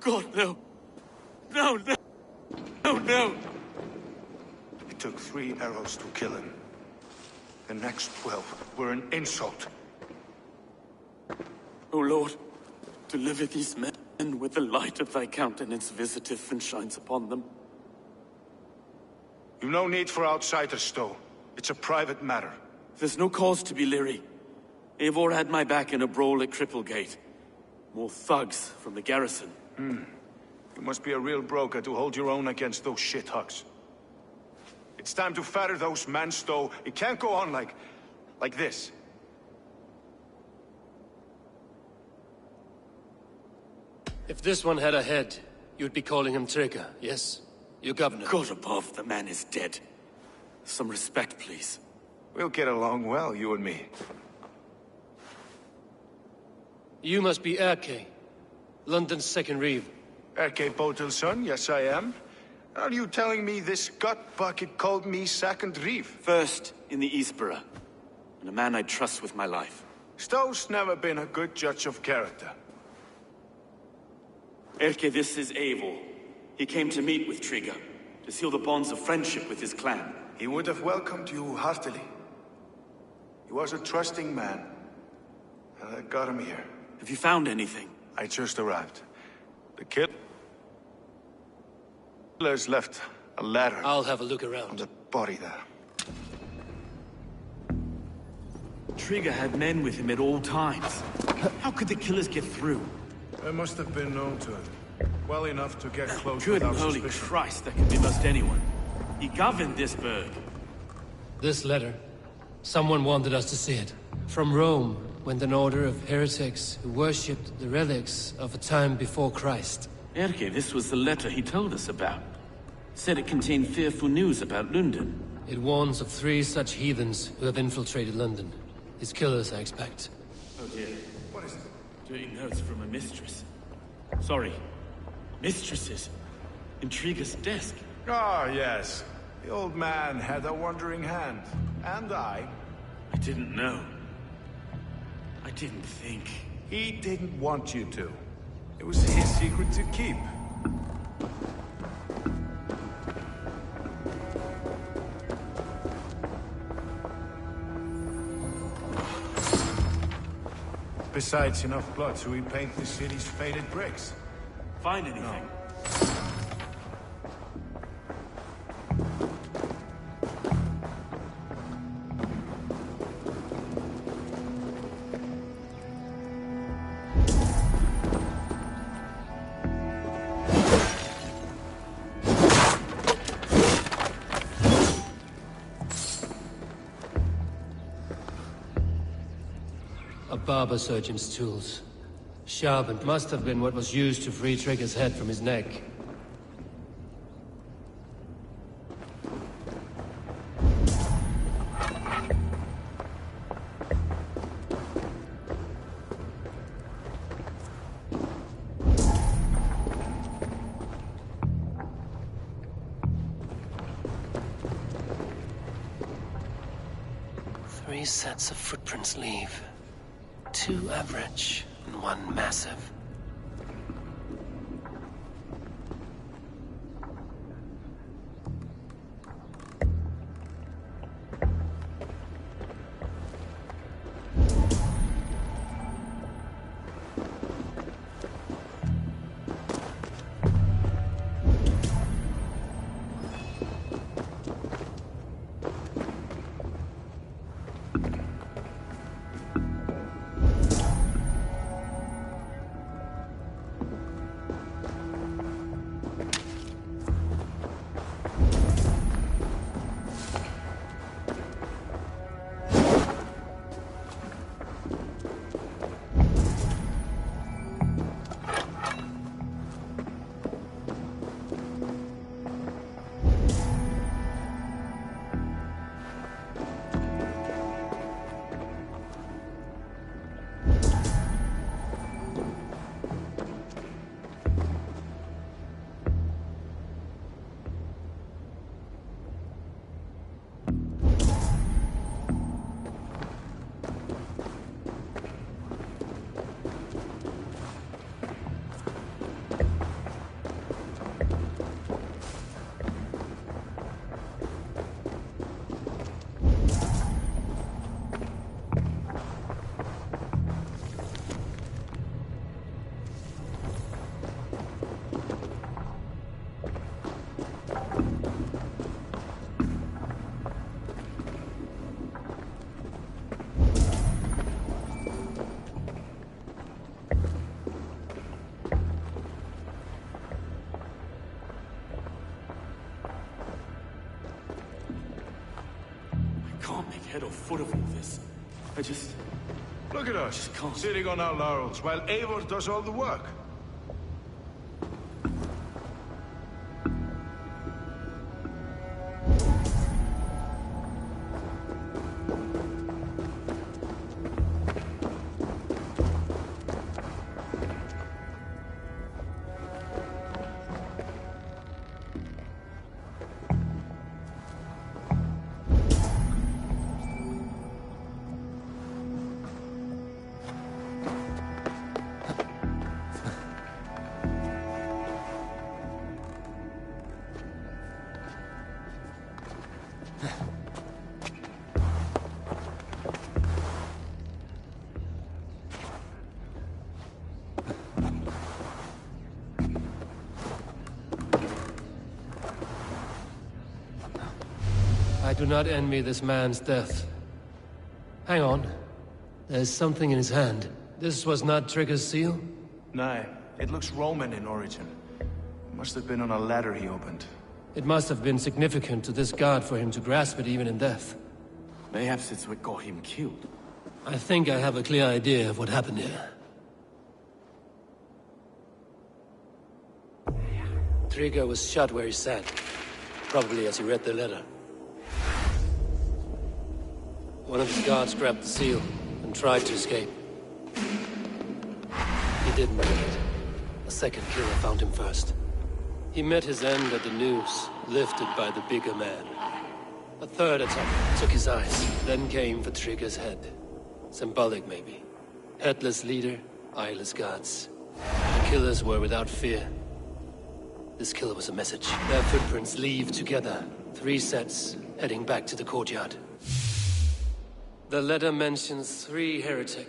God, no. No, no. No, no. It took 3 arrows to kill him. The next 12 were an insult. O Lord, deliver these men with the light of thy countenance visiteth and shines upon them. You've no need for outsiders, Stowe. It's a private matter. There's no cause to be leery. Eivor had my back in a brawl at Cripplegate. More thugs from the garrison. You must be a real broker to hold your own against those shithugs. It's time to fetter those men, Stowe. It can't go on like this. If this one had a head, you'd be calling him Trigger, yes? Your governor. God above, the man is dead. Some respect, please. We'll get along well, you and me. You must be Erke, London's second reeve. Erke Botel's son, yes I am. Are you telling me this gut bucket called me second reeve? First in the Eastborough, and a man I trust with my life. Stowe's never been a good judge of character. Erke, this is Eivor. He came to meet with Trigger, to seal the bonds of friendship with his clan. He would have welcomed you heartily. He was a trusting man, and I got him here. Have you found anything? I just arrived. The killers left a ladder. I'll have a look On around. the body there. Trigger had men with him at all times. How could the killers get through? They must have been known to him. Well enough to get close Good without holy suspicion. Christ, that could be most anyone. He governed this burg. This letter. Someone wanted us to see it. From Rome went an order of heretics who worshipped the relics of a time before Christ. Erke, this was the letter he told us about. Said it contained fearful news about London. It warns of 3 such heathens who have infiltrated London. His killers, I expect. Oh dear. What is it? Dirty notes from a mistress. Sorry. Mistresses. In Trigger's desk. Ah, yes. The old man had a wandering hand. And I didn't know. I didn't think. He didn't want you to. It was his secret to keep. Besides, enough blood to repaint the city's faded bricks. Find anything? A barber surgeon's tools. Sharpened must have been what was used to free Trigger's head from his neck. Three sets of footprints leave. 2 average and 1 massive. foot of all this. I just... Look at us, just can't. sitting on our laurels, while Eivor does all the work. I do not envy this man's death. Hang on. There's something in his hand. This was not Trigger's seal? No, it looks Roman in origin. Must have been on a ladder he opened. It must have been significant to this god for him to grasp it even in death. Perhaps it's what got him killed. I think I have a clear idea of what happened here. Trigger was shot where he sat. Probably as he read the letter. One of his guards grabbed the seal and tried to escape. He didn't make it. A second killer found him first. He met his end at the noose, lifted by the bigger man. A third attack took his eyes, then came for Trigger's head. Symbolic, maybe. Headless leader, eyeless guards. The killers were without fear. This killer was a message. Their footprints leave together. 3 sets, heading back to the courtyard. The letter mentions 3 heretics,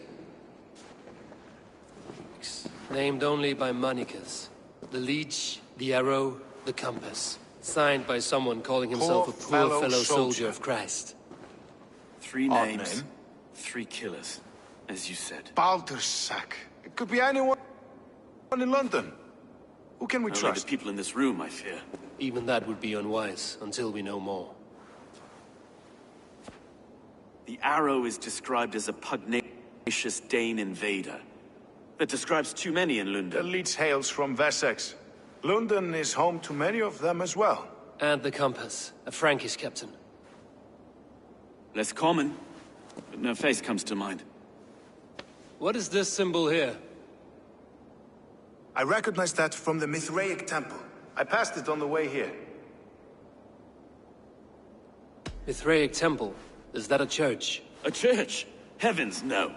named only by Manicus. The Leech, the Arrow, the Compass. Signed by someone calling himself a poor fellow soldier of Christ. 3 names, 3 killers, as you said. Baldersack. It could be anyone in London. Who can we Only trust? the people in this room, I fear. Even that would be unwise, until we know more. The Arrow is described as a pugnacious Dane invader. That describes too many in The London. Leech hails from Wessex. London is home to many of them as well. And the Compass, a Frankish captain. Less common, but no face comes to mind. What is this symbol here? I recognize that from the Mithraic temple. I passed it on the way here. Mithraic temple? Is that a church? A church? Heavens, no.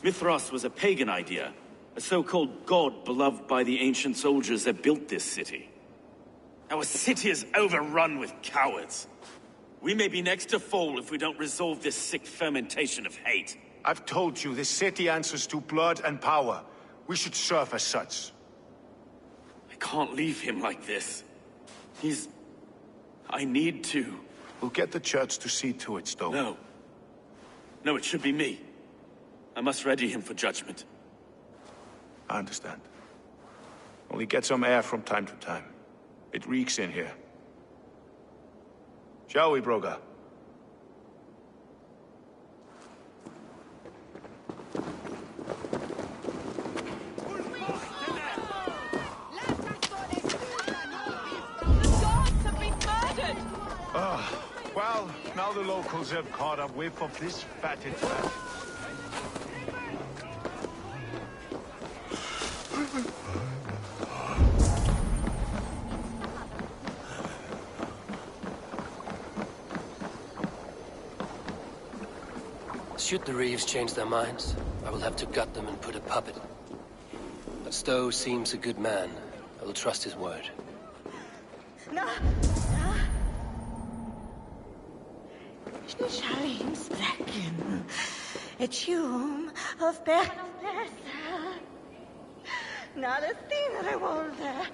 Mithras was a pagan idea. A so-called god beloved by the ancient soldiers that built this city. Our city is overrun with cowards. We may be next to fall if we don't resolve this sick fermentation of hate. I've told you, this city answers to blood and power. We should serve as such. I can't leave him like this. I need to. We'll get the church to see to it, Stowe. No. No, it should be me. I must ready him for judgment. I understand. Only get some air from time to time. It reeks in here. Shall we, Broga? Well, now the locals have caught a whiff of this fatted flesh. Should the Reeves change their minds, I will have to gut them and put a puppet. But Stowe seems a good man. I will trust his word. No. Shalim spreken. Het tjum of Bertessa. Na de tien revolver.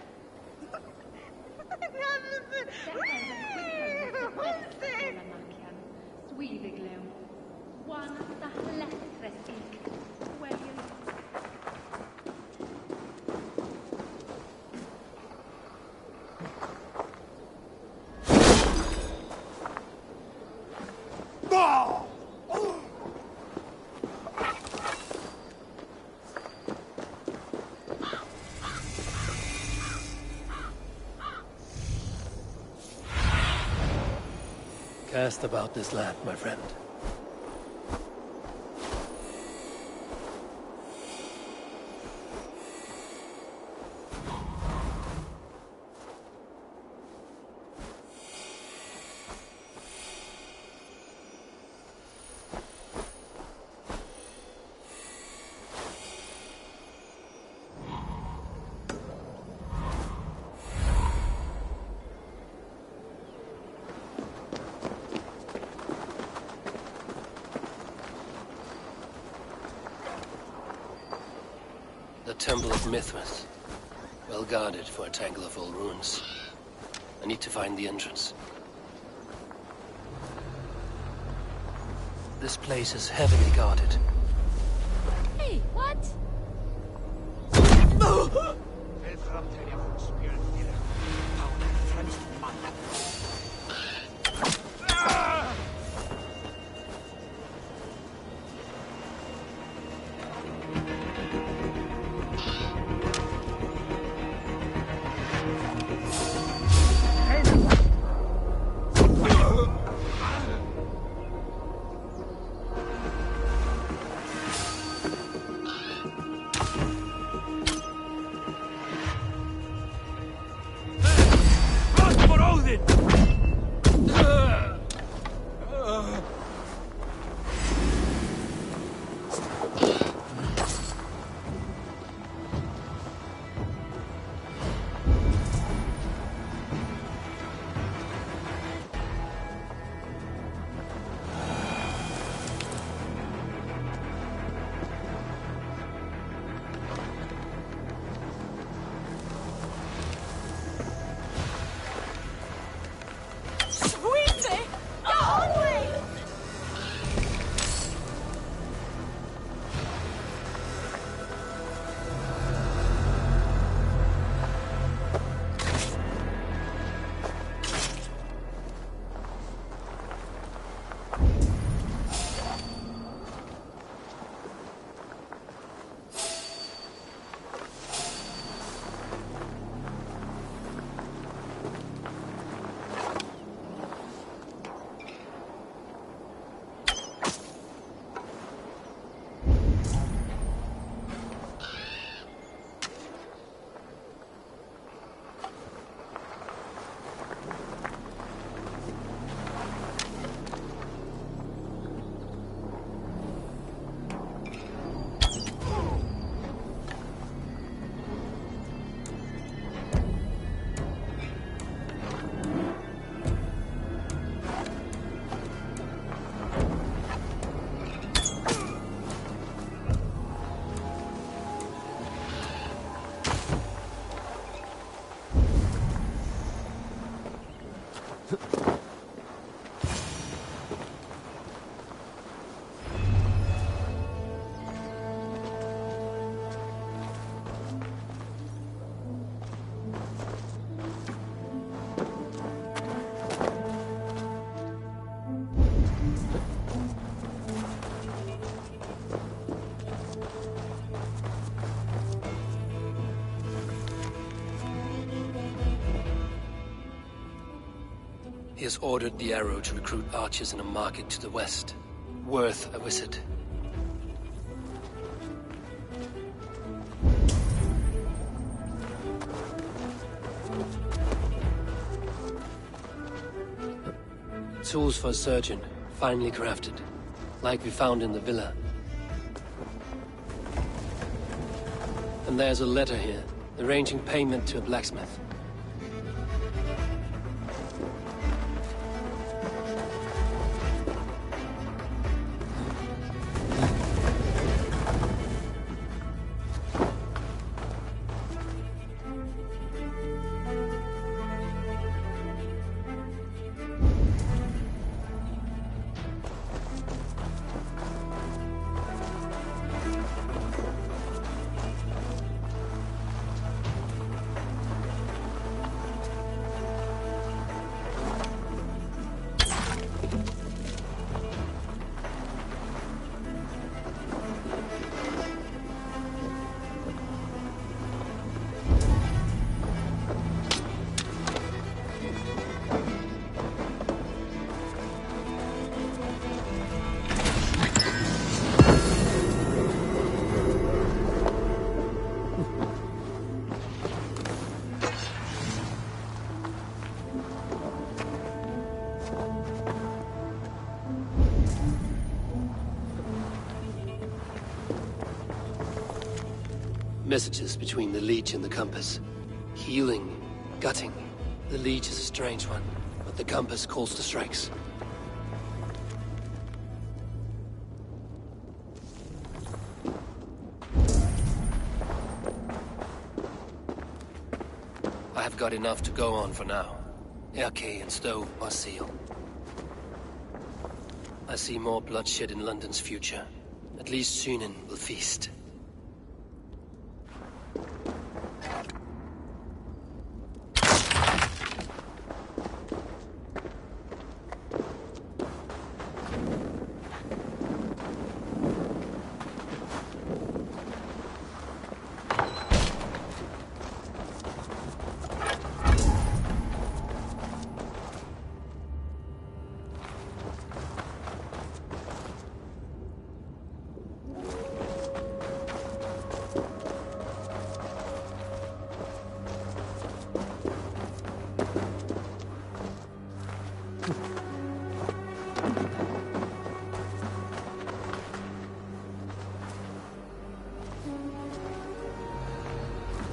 Cast about this land, my friend. The Temple of Mithras. Well guarded for a tangle of old ruins. I need to find the entrance. This place is heavily guarded. Hey, what? He has ordered the Arrow to recruit archers in a market to the west. Worth a visit. Tools for a surgeon, finely crafted. Like we found in the villa. And there's a letter here, arranging payment to a blacksmith. Messages between the Leech and the Compass. Healing, gutting. The Leech is a strange one, but the Compass calls to strikes. I have got enough to go on for now. Erke and Stowe are sealed. I see more bloodshed in London's future. At least Sunan will feast.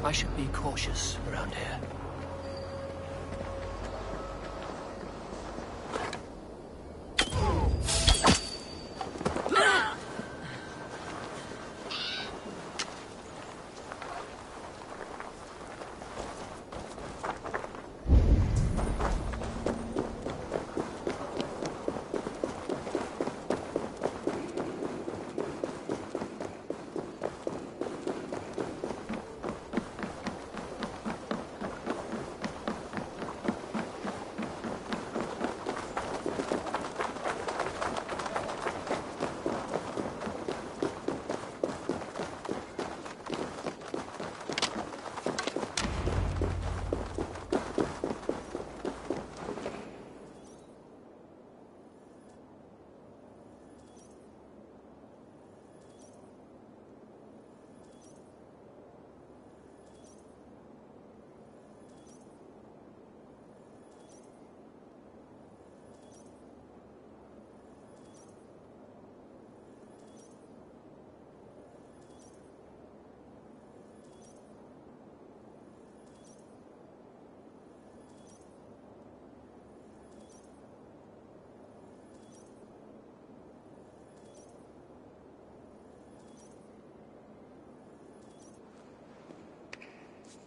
I should be cautious around here.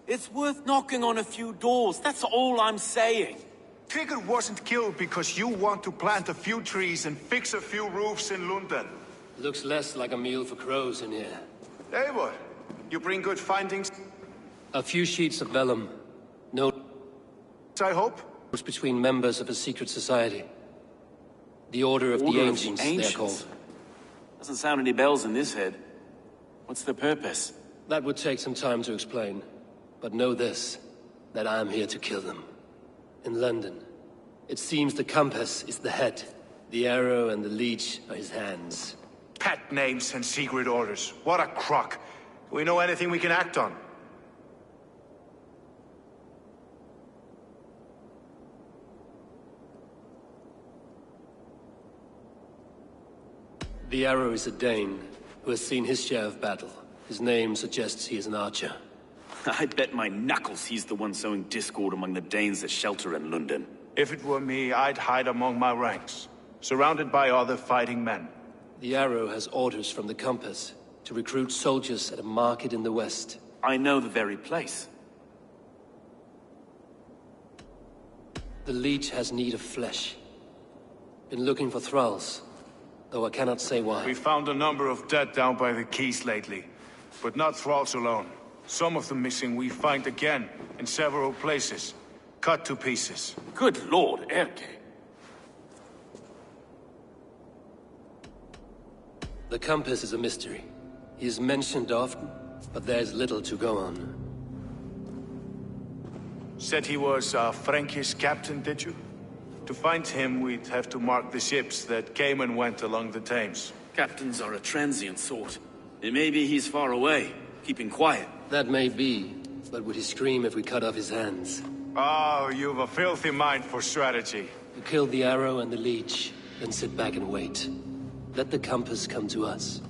It's worth knocking on a few doors, that's all I'm saying. Trigger wasn't killed because you want to plant a few trees and fix a few roofs in London. Looks less like a meal for crows in here. Eivor, you bring good findings? A few sheets of vellum. Notes, I hope? Between members of a secret society. The Order of the Ancients, they're called. Doesn't sound any bells in this head. What's the purpose? That would take some time to explain. But know this, that I am here to kill them. In London, it seems the Compass is the head. The arrow and the leech are his hands. Pet names and secret orders. What a crock. Do we know anything we can act on? The arrow is a Dane, who has seen his share of battle. His name suggests he is an archer. I bet my knuckles he's the one sowing discord among the Danes that shelter in London. If it were me, I'd hide among my ranks, surrounded by other fighting men. The arrow has orders from the Compass to recruit soldiers at a market in the west. I know the very place. The leech has need of flesh. Been looking for thralls, though I cannot say why. We found a number of dead down by the quays lately, but not thralls alone. Some of the missing we find again in several places, cut to pieces. Good lord, Erke. The Compass is a mystery. He is mentioned often, but there's little to go on. Said he was a Frankish captain, did you? To find him, we'd have to mark the ships that came and went along the Thames. Captains are a transient sort. It may be he's far away, keeping quiet. That may be, but would he scream if we cut off his hands? Oh, you've a filthy mind for strategy. You kill the arrow and the leech, then sit back and wait. Let the Compass come to us.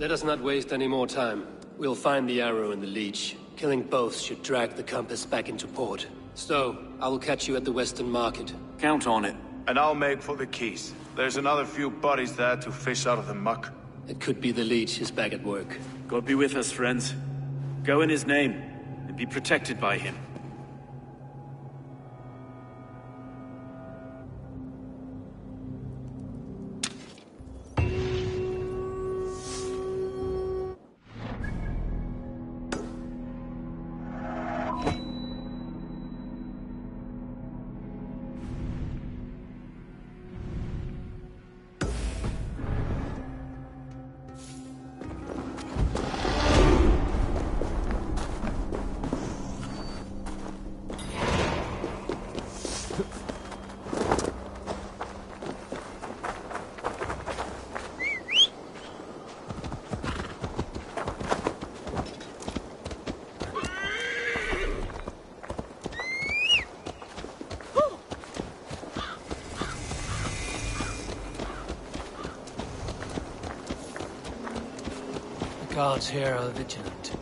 Let us not waste any more time. We'll find the arrow and the leech. Killing both should drag the compass back into port. So, I will catch you at the Western Market. Count on it. And I'll make for the keys. There's another few bodies there to fish out of the muck. It could be the leech is back at work. God be with us, friends. Go in his name, and be protected by him. Guards here are vigilant.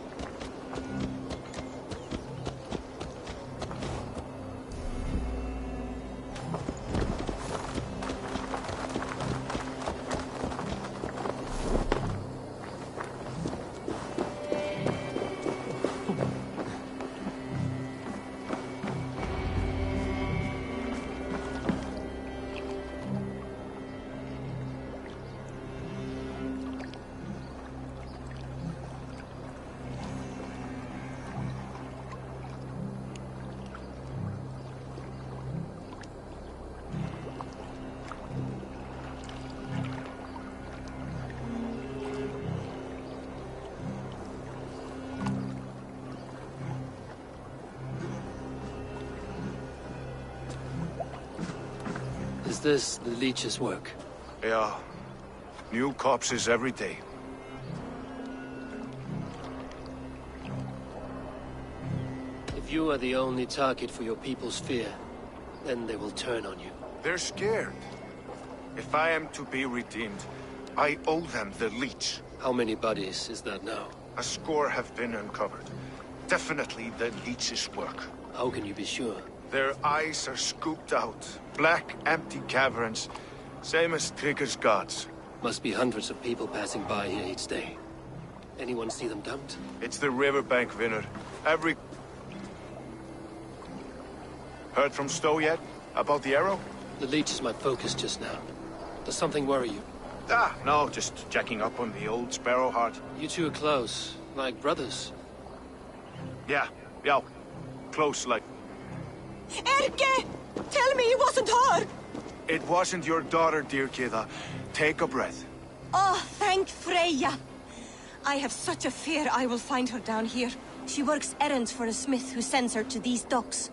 Is this the leech's work? Yeah. New corpses every day. If you are the only target for your people's fear, then they will turn on you. They're scared. If I am to be redeemed, I owe them the leech. How many bodies is that now? A score have been uncovered. Definitely the leech's work. How can you be sure? Their eyes are scooped out. Black, empty caverns. Same as Trigger's gods. Must be hundreds of people passing by here each day. Anyone see them dumped? It's the riverbank, Vinner. Every... Heard from Stowe yet? About the arrow? The leech is my focus just now. Does something worry you? Ah, no, just checking up on the old Sparrowheart. You two are close, like brothers. Yeah, close like... Erke! Tell me it wasn't her! It wasn't your daughter, dear Kida. Take a breath. Oh, thank Freya. I have such a fear I will find her down here. She works errands for a smith who sends her to these docks.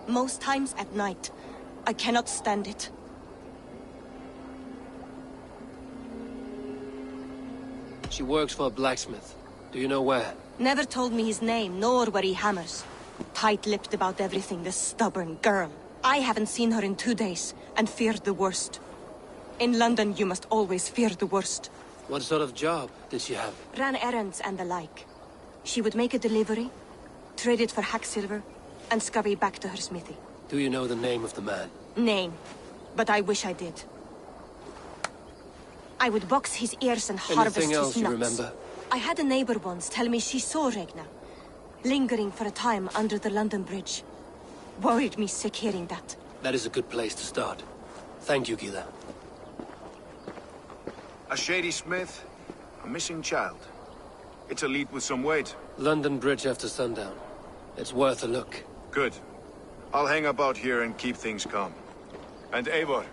Most times at night. I cannot stand it. She works for a blacksmith. Do you know where? Never told me his name, nor where he hammers. Tight-lipped about everything, this stubborn girl. I haven't seen her in 2 days, and feared the worst. In London, you must always fear the worst. What sort of job did she have? Ran errands and the like. She would make a delivery, trade it for hack silver, and scurry back to her smithy. Do you know the name of the man? Name. But I wish I did. I would box his ears and harvest his nuts. Anything else you remember? I had a neighbor once tell me she saw Regna, lingering for a time under the London Bridge. Worried me sick hearing that. That is a good place to start. Thank you, Gila. A shady smith, a missing child. It's a lead with some weight. London Bridge after sundown. It's worth a look. Good. I'll hang about here and keep things calm. And Eivor,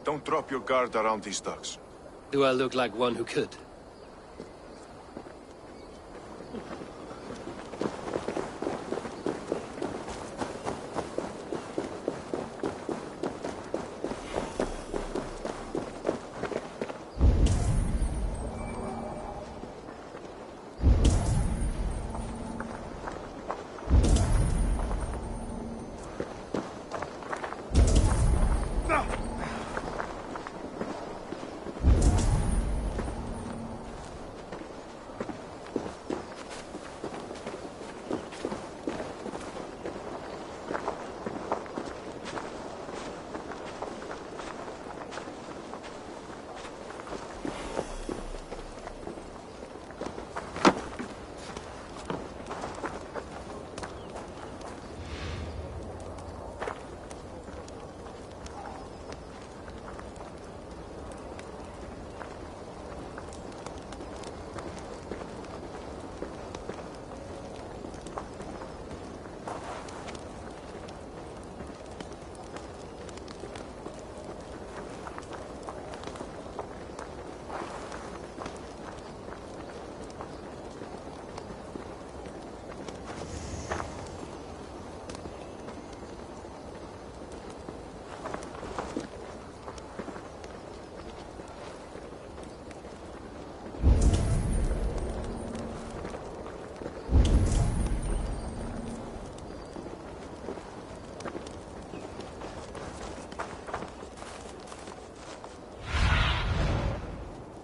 don't drop your guard around these docks. Do I look like one who could?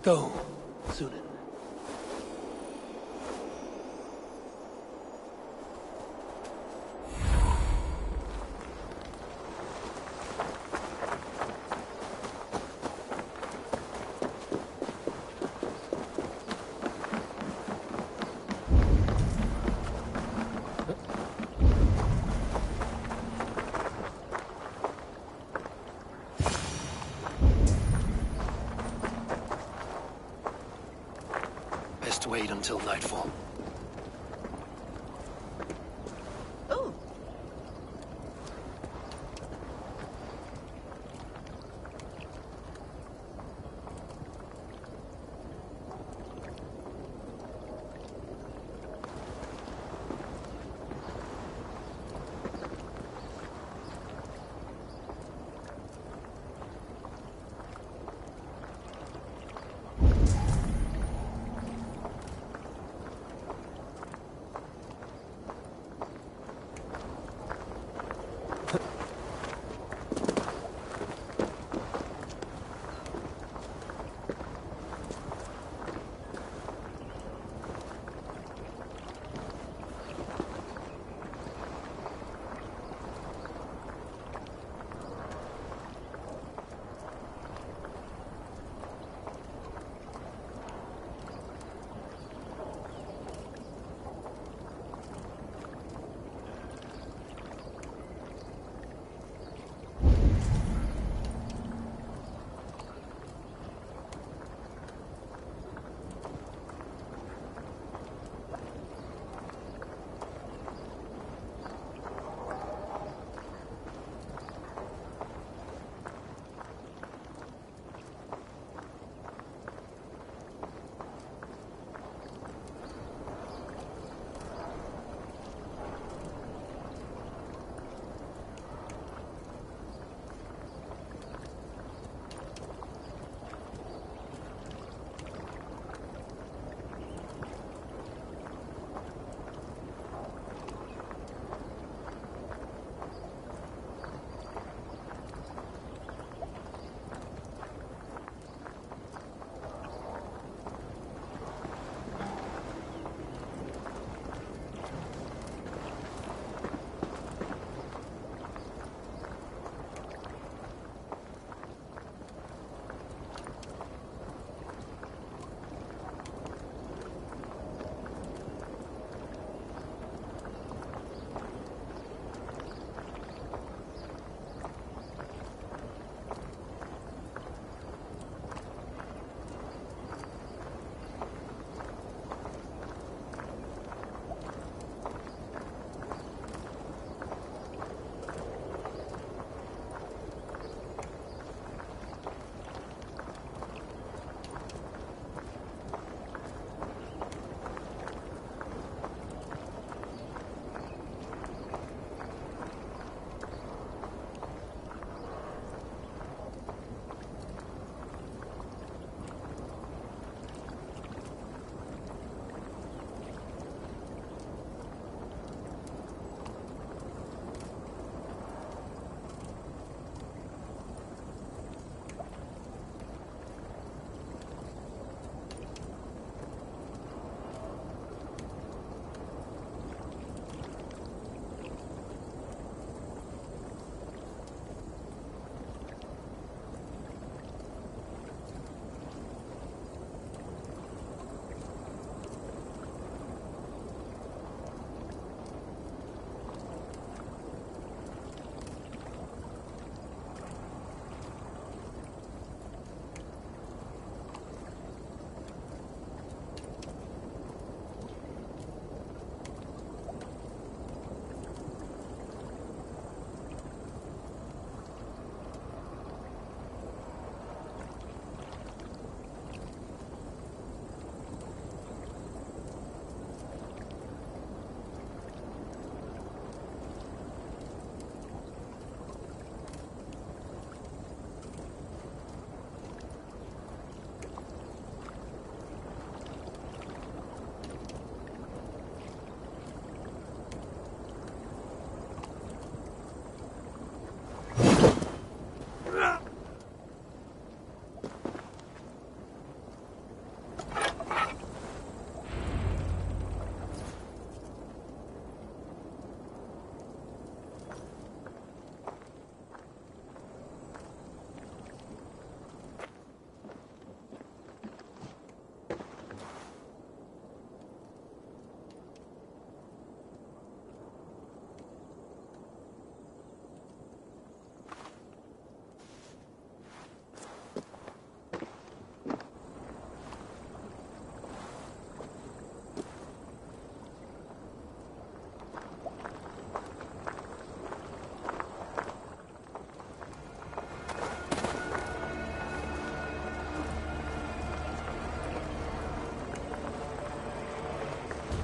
go, Sunan. Best wait until nightfall. Oh,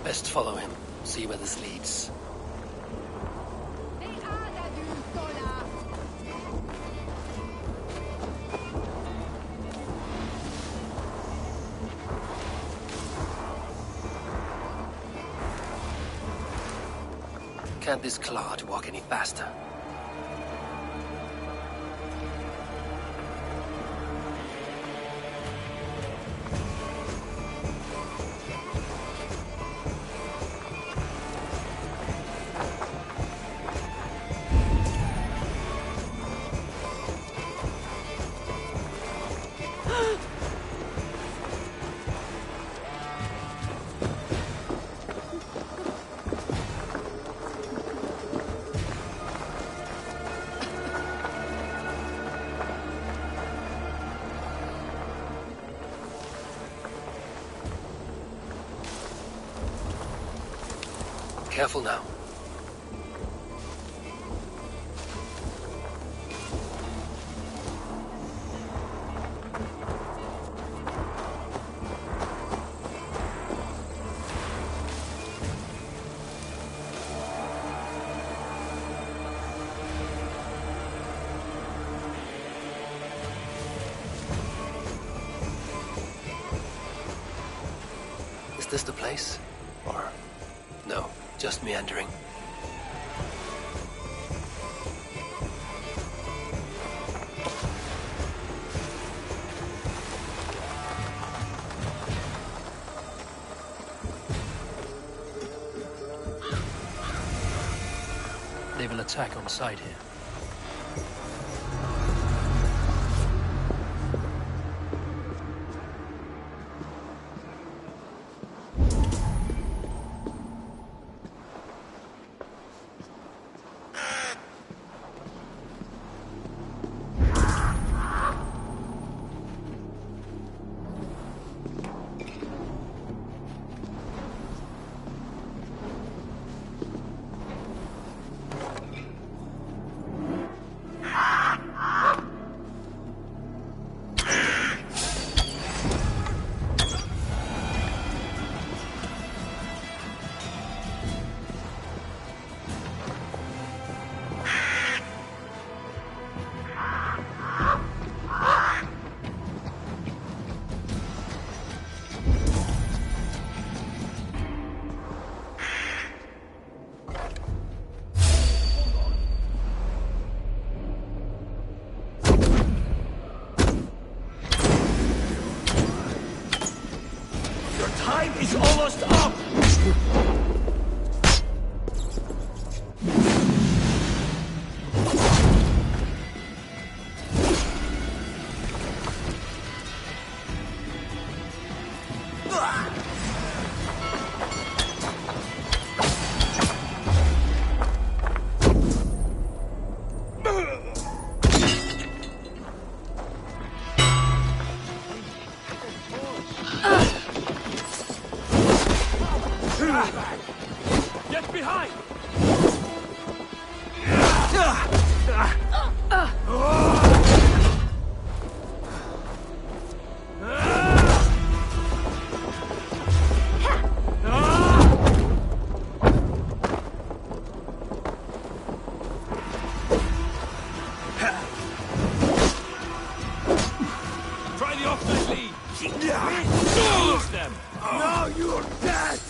Best follow him, see where this leads. Can't this clod walk any faster? Careful now. Is this the place? Or no, just meandering? They will attack on sight here. It's almost up! Get behind! Try the opposite lead! Lose them! Now you're dead!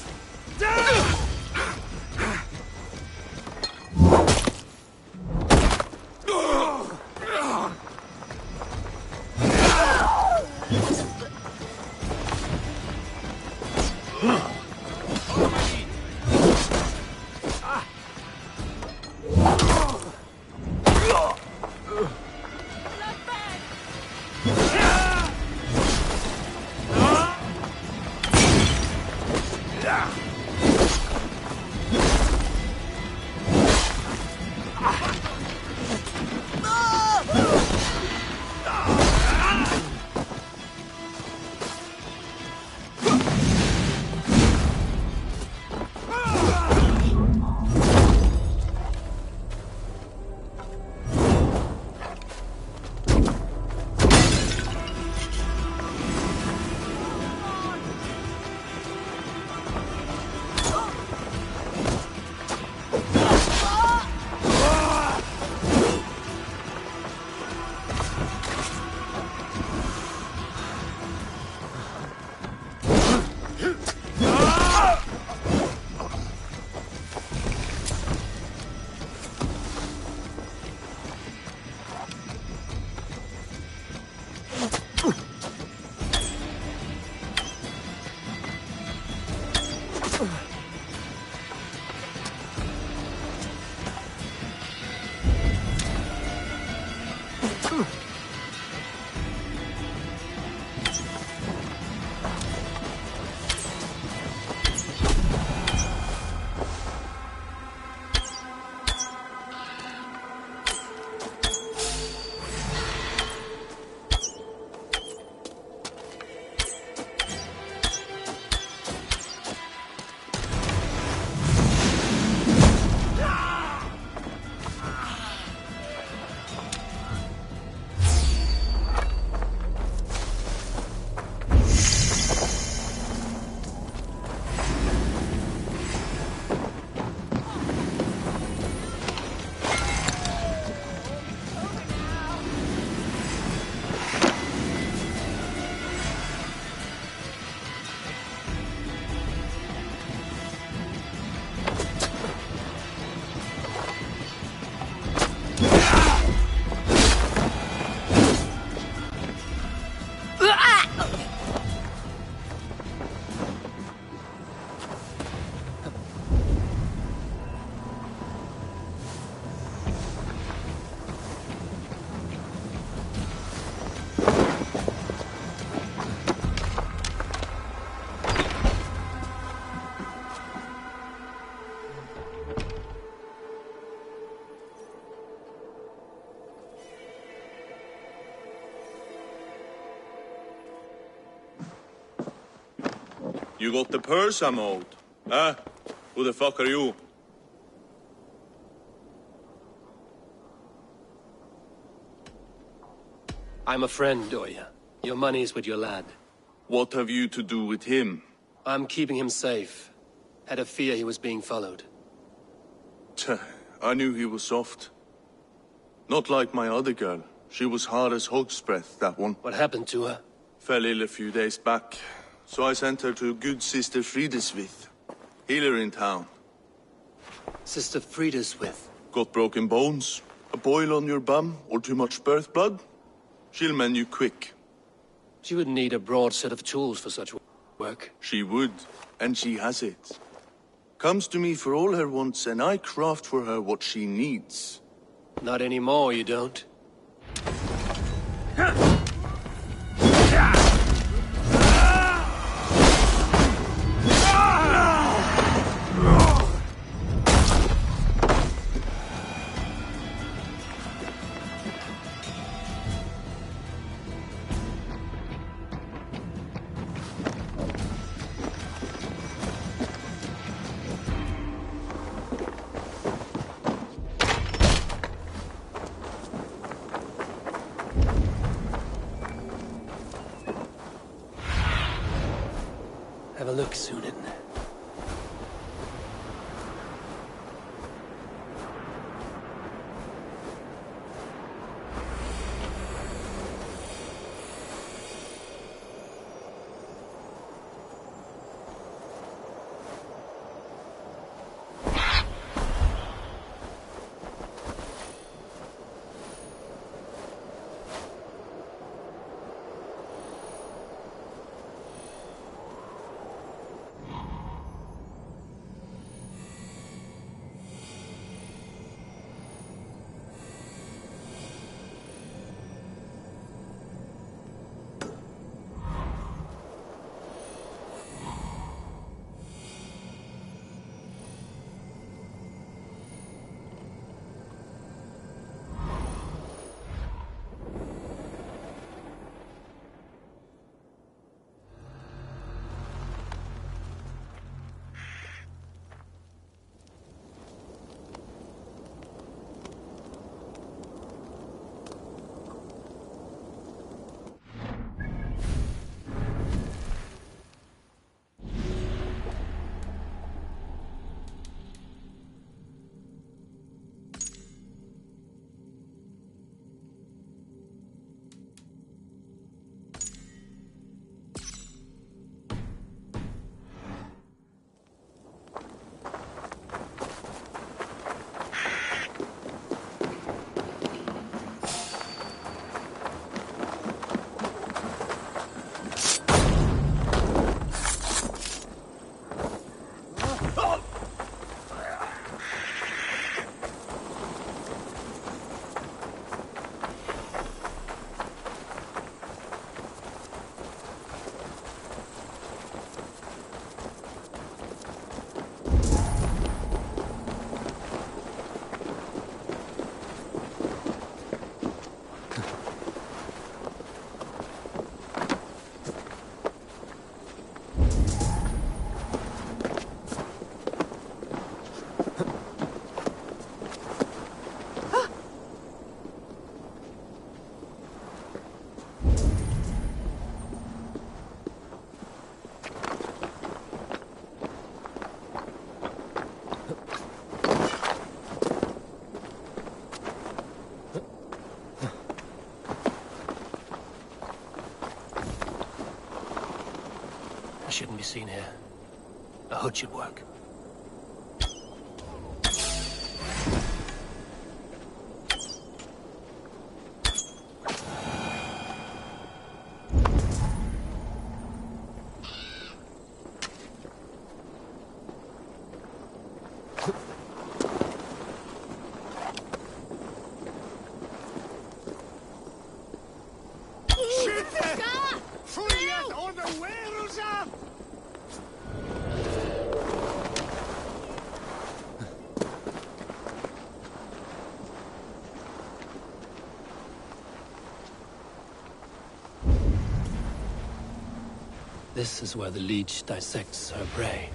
You got the purse I'm owed? Huh? Who the fuck are you? I'm a friend, Oya. Your money's with your lad. What have you to do with him? I'm keeping him safe. Had a fear he was being followed. I knew he was soft. Not like my other girl. She was hard as hog's breath, that one. What happened to her? Fell ill a few days back. So I sent her to good Sister Frideswith. Healer in town. Sister Frideswith? Got broken bones, a boil on your bum, or too much birth blood? She'll mend you quick. She would need a broad set of tools for such work. She would, and she has it. Comes to me for all her wants, and I craft for her what she needs. Not anymore, you don't. Have a look, Sunan. I shouldn't be seen here. A hood should work. This is where the leech dissects her prey.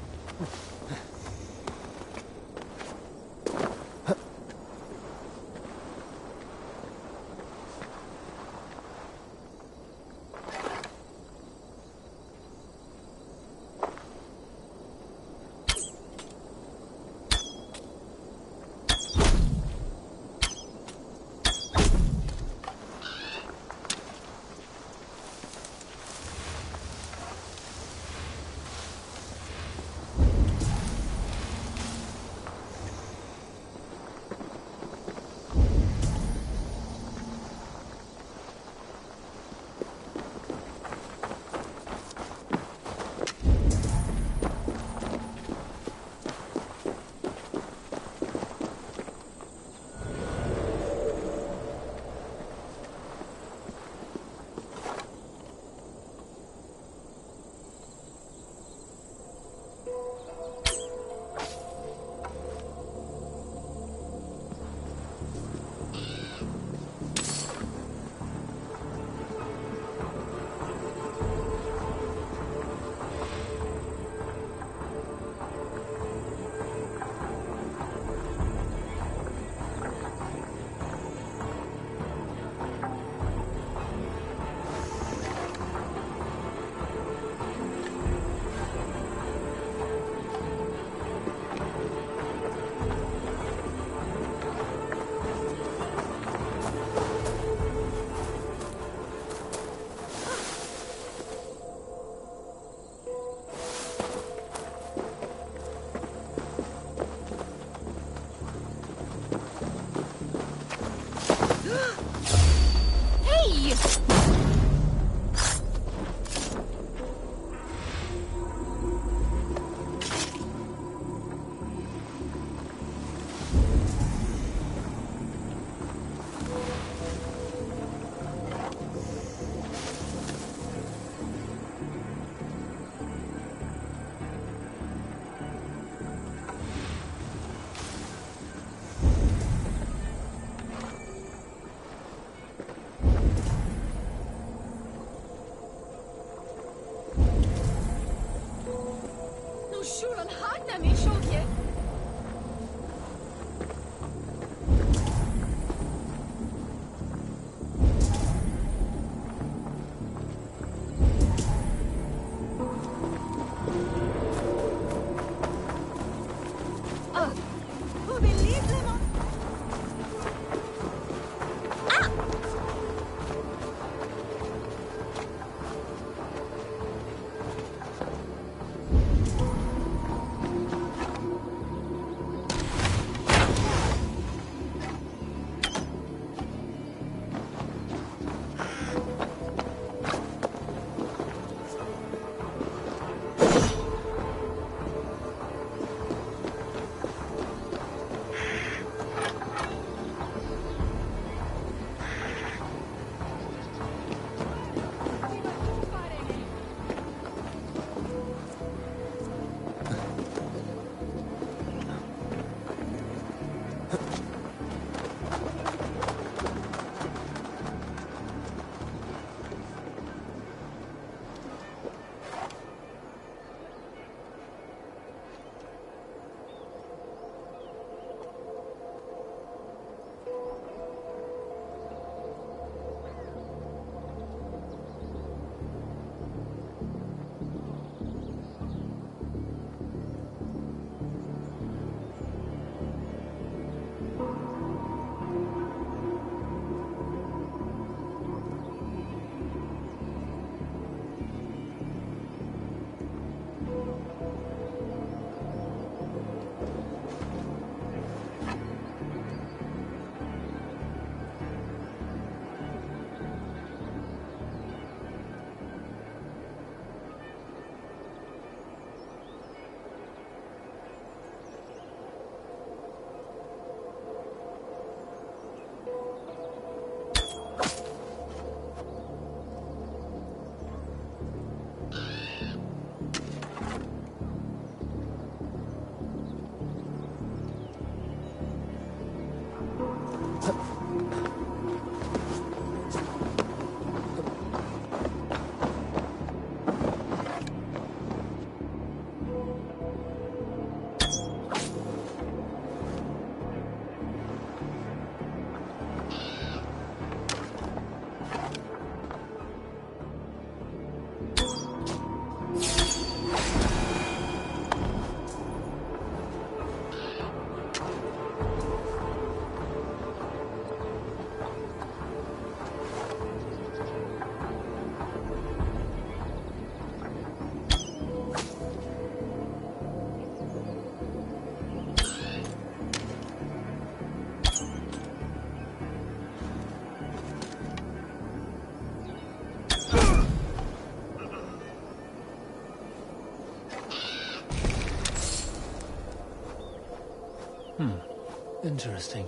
Interesting.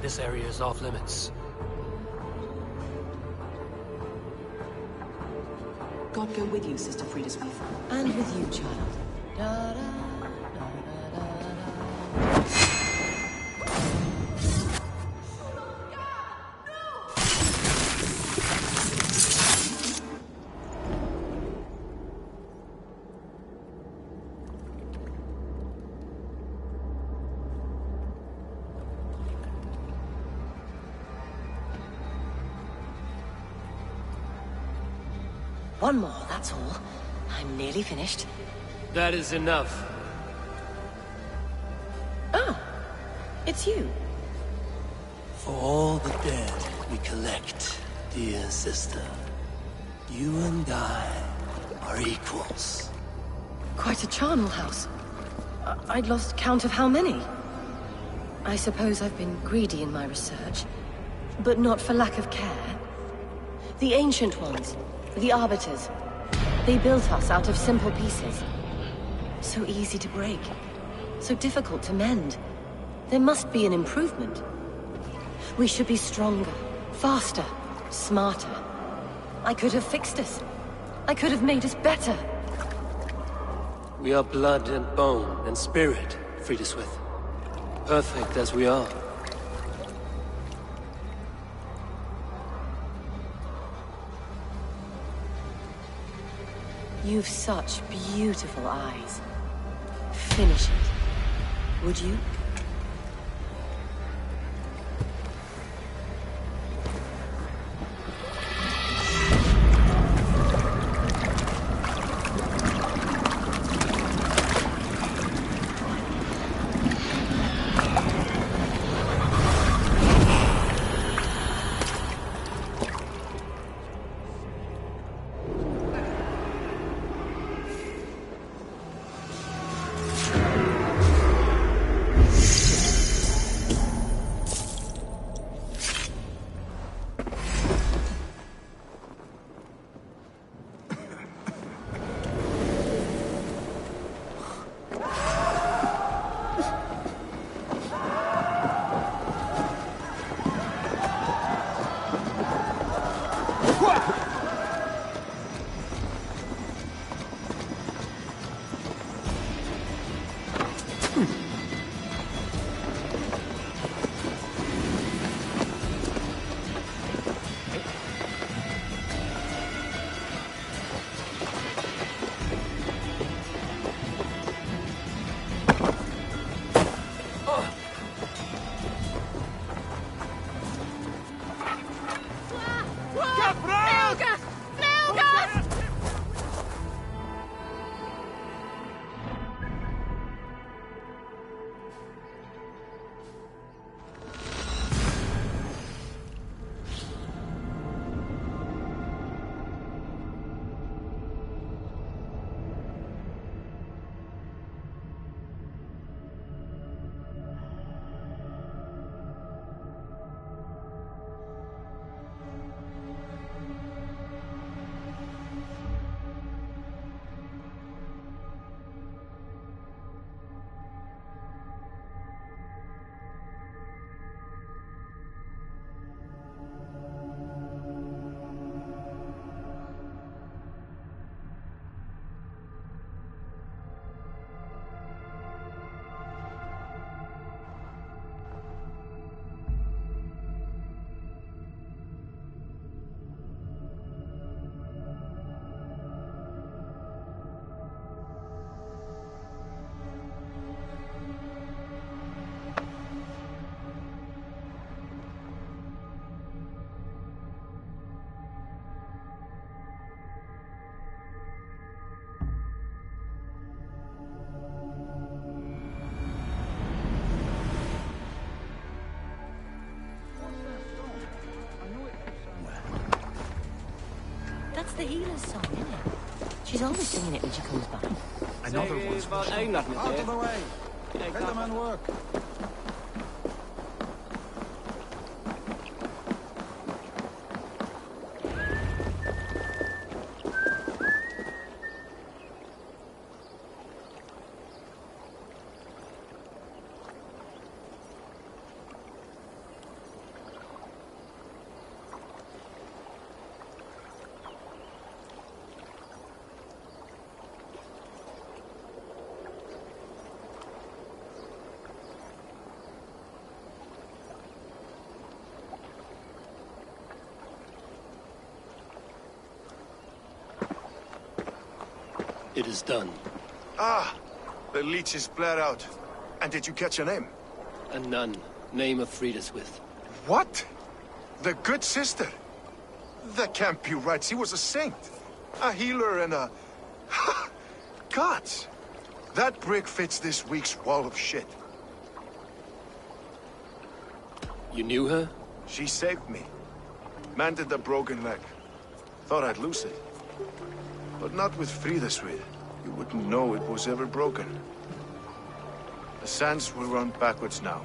This area is off limits. God go with you, Sister Friedesweef. And with you, child. One more, that's all. I'm nearly finished. That is enough. Ah, it's you. For all the dead we collect, dear sister, you and I are equals. Quite a charnel house. I'd lost count of how many. I suppose I've been greedy in my research, but not for lack of care. The Ancient Ones, the Arbiters, they built us out of simple pieces. So easy to break, so difficult to mend. There must be an improvement. We should be stronger, faster, smarter. I could have fixed us. I could have made us better. We are blood and bone and spirit, Friedesweef. Perfect as we are. You've such beautiful eyes. Finish it, would you? the healer's song, isn't it? She's always singing it when she comes back. Another one's for sure. Out of the way! Let the man work. It is done. Ah! The leech is bled out. And did you catch a name? A nun. Name of Frida's with. What? The good sister? That can't be right. She was a saint. A healer and a... Gods! That brick fits this week's wall of shit. You knew her? She saved me. Mended the broken leg. Thought I'd lose it. But not with Frida's with. You wouldn't know it was ever broken. The sands will run backwards now.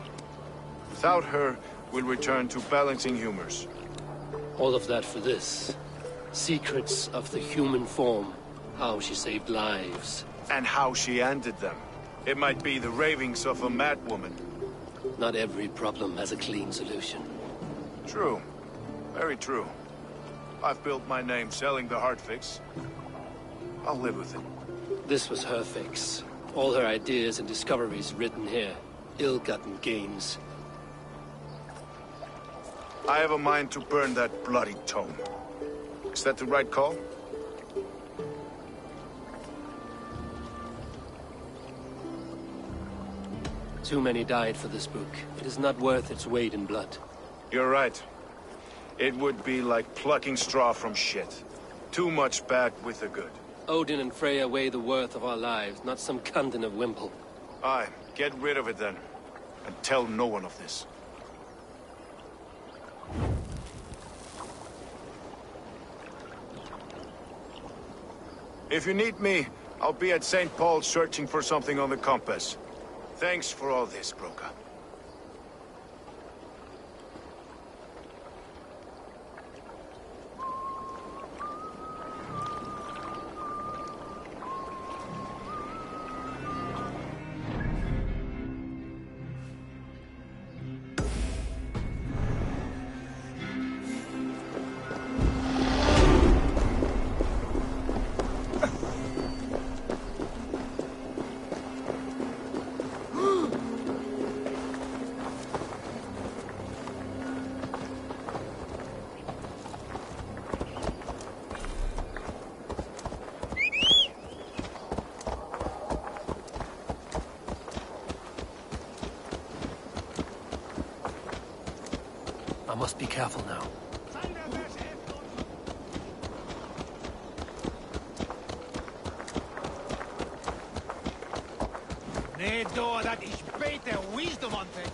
Without her, we'll return to balancing humors. All of that for this. Secrets of the human form. How she saved lives. And how she ended them. It might be the ravings of a madwoman. Not every problem has a clean solution. True. Very true. I've built my name selling the heart fix. I'll live with it. This was her fix. All her ideas and discoveries written here. Ill-gotten gains. I have a mind to burn that bloody tome. Is that the right call? Too many died for this book. It is not worth its weight in blood. You're right. It would be like plucking straw from shit. Too much bad with the good. Odin and Freya weigh the worth of our lives, not some Cundin of Wimple. Aye, get rid of it then. And tell no one of this. If you need me, I'll be at St. Paul's searching for something on the compass. Thanks for all this, Broca. I must be careful now. Nee, door, dat is beter wisdom on thing.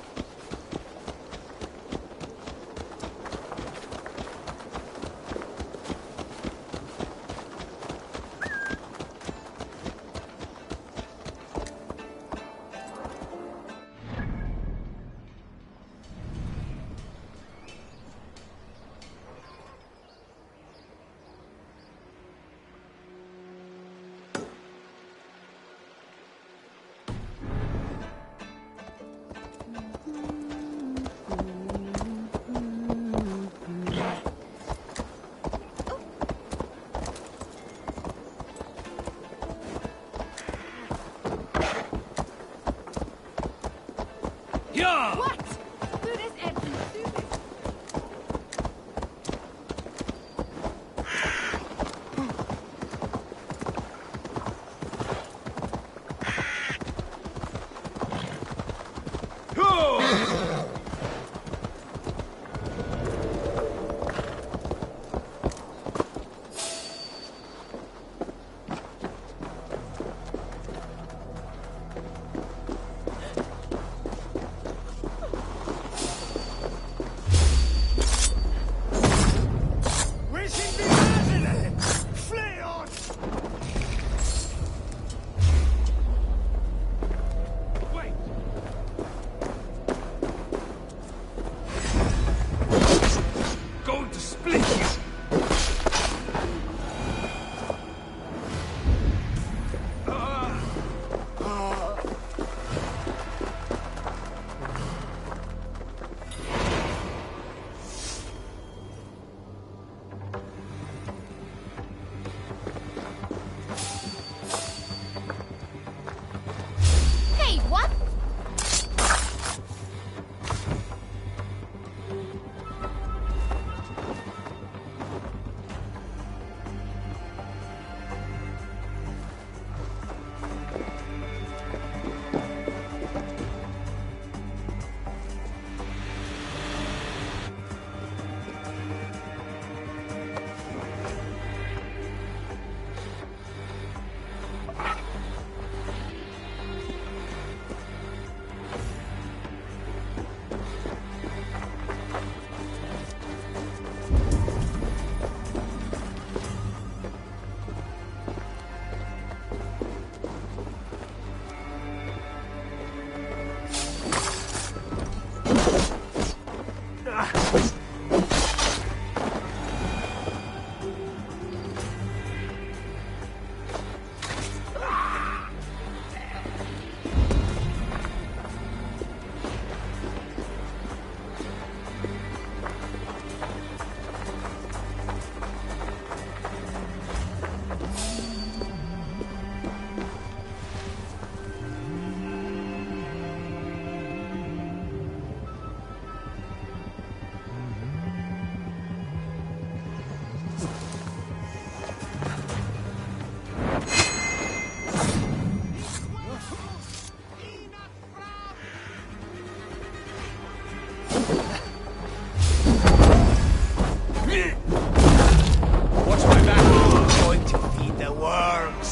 Watch my back. I'm going to feed the worms.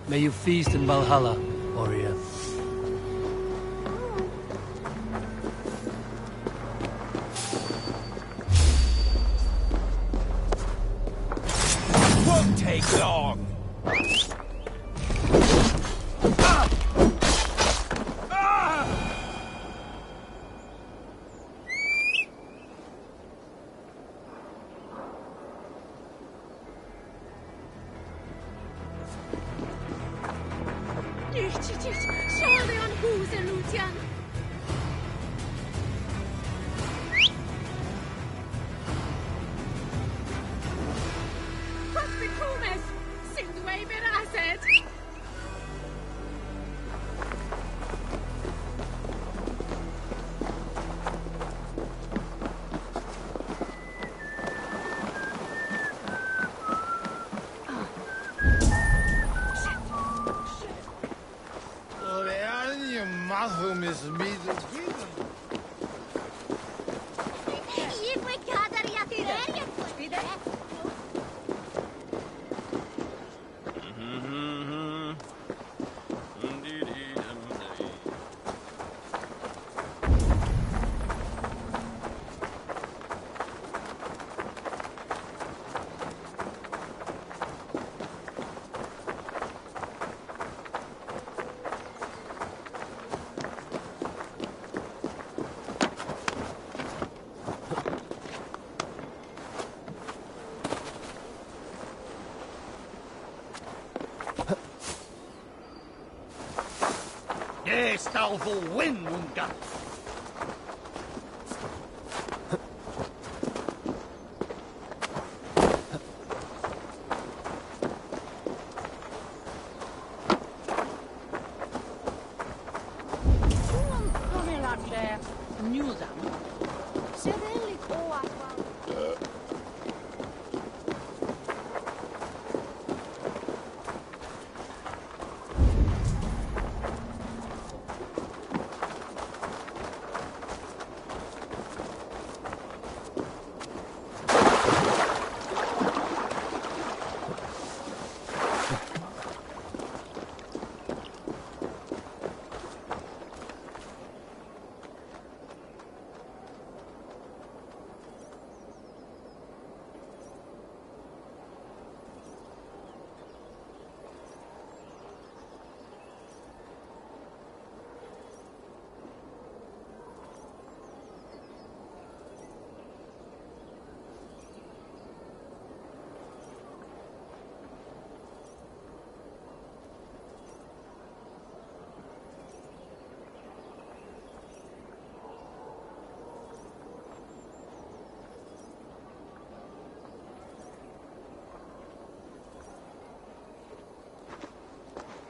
May you feast in Valhalla, warrior. Won't take long. Surely on who's a Lucian? Wat bekomes? Sind du überrascht? Mahum is me the Stalvo win, Munga.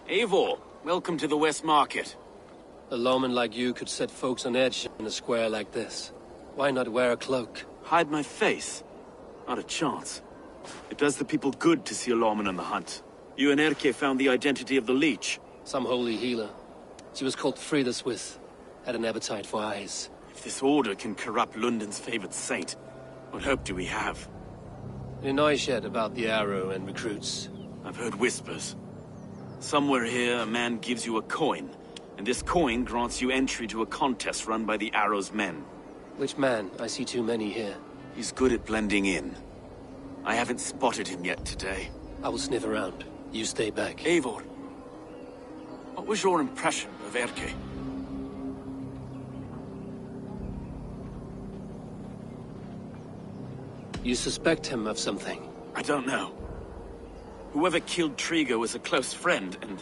Eivor, welcome to the West Market. A lawman like you could set folks on edge in a square like this. Why not wear a cloak? Hide my face? Not a chance. It does the people good to see a lawman on the hunt. You and Erke found the identity of the leech. Some holy healer. She was called Frida Swith. Had an appetite for eyes. If this order can corrupt London's favored saint, what hope do we have? Any noise yet about the arrow and recruits? I've heard whispers. Somewhere here, a man gives you a coin, and this coin grants you entry to a contest run by the Arrow's men. Which man? I see too many here. He's good at blending in. I haven't spotted him yet today. I will sniff around. You stay back. Eivor, what was your impression of Erke? You suspect him of something? I don't know. Whoever killed Trigo was a close friend, and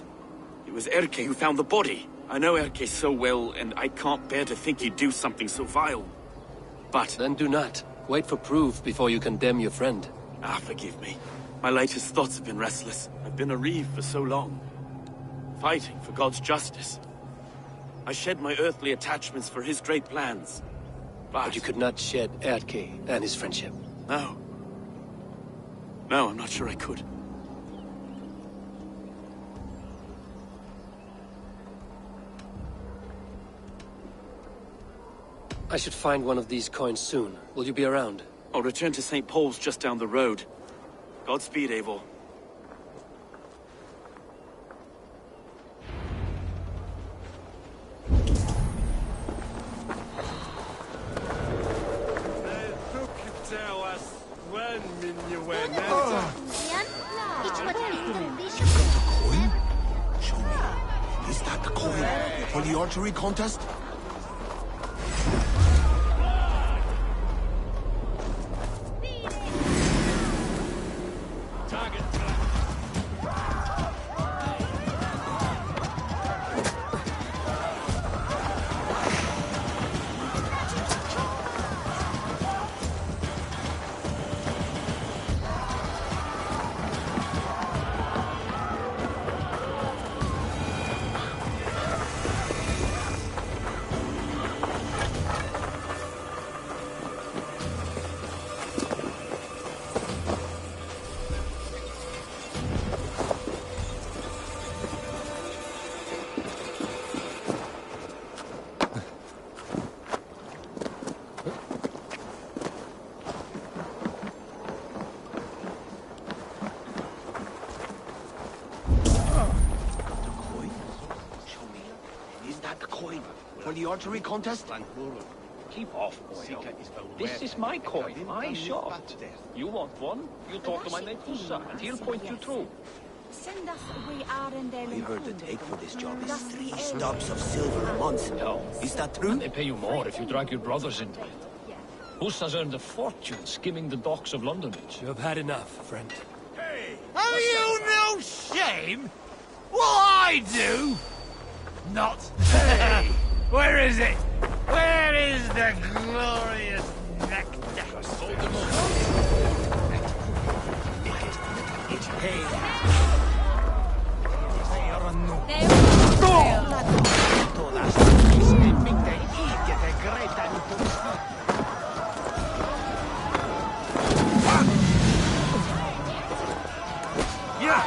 it was Erke who found the body. I know Erke so well, and I can't bear to think he'd do something so vile. But... Then do not. Wait for proof before you condemn your friend. Ah, forgive me. My latest thoughts have been restless. I've been a reeve for so long, fighting for God's justice. I shed my earthly attachments for his great plans. But you could not shed Erke and his friendship. No. No, I'm not sure I could. I should find one of these coins soon. Will you be around? I'll return to St. Paul's just down the road. Godspeed, Eivor. Show me. Is that the coin for the archery contest? For the archery contest? Keep off, boy. This is my coin. I shot. You want one? You talk to my mate Hussa, and he'll point you through. Send us away I heard the take for this job is 3 stubs of silver a month. No. Is that true? And they pay you more if you drag your brothers into it. Hussa's earned a fortune skimming the docks of London. You have had enough, friend. Have you no shame? What I do? Not. Hey! Where is it? Where is the glorious nectar? Yeah!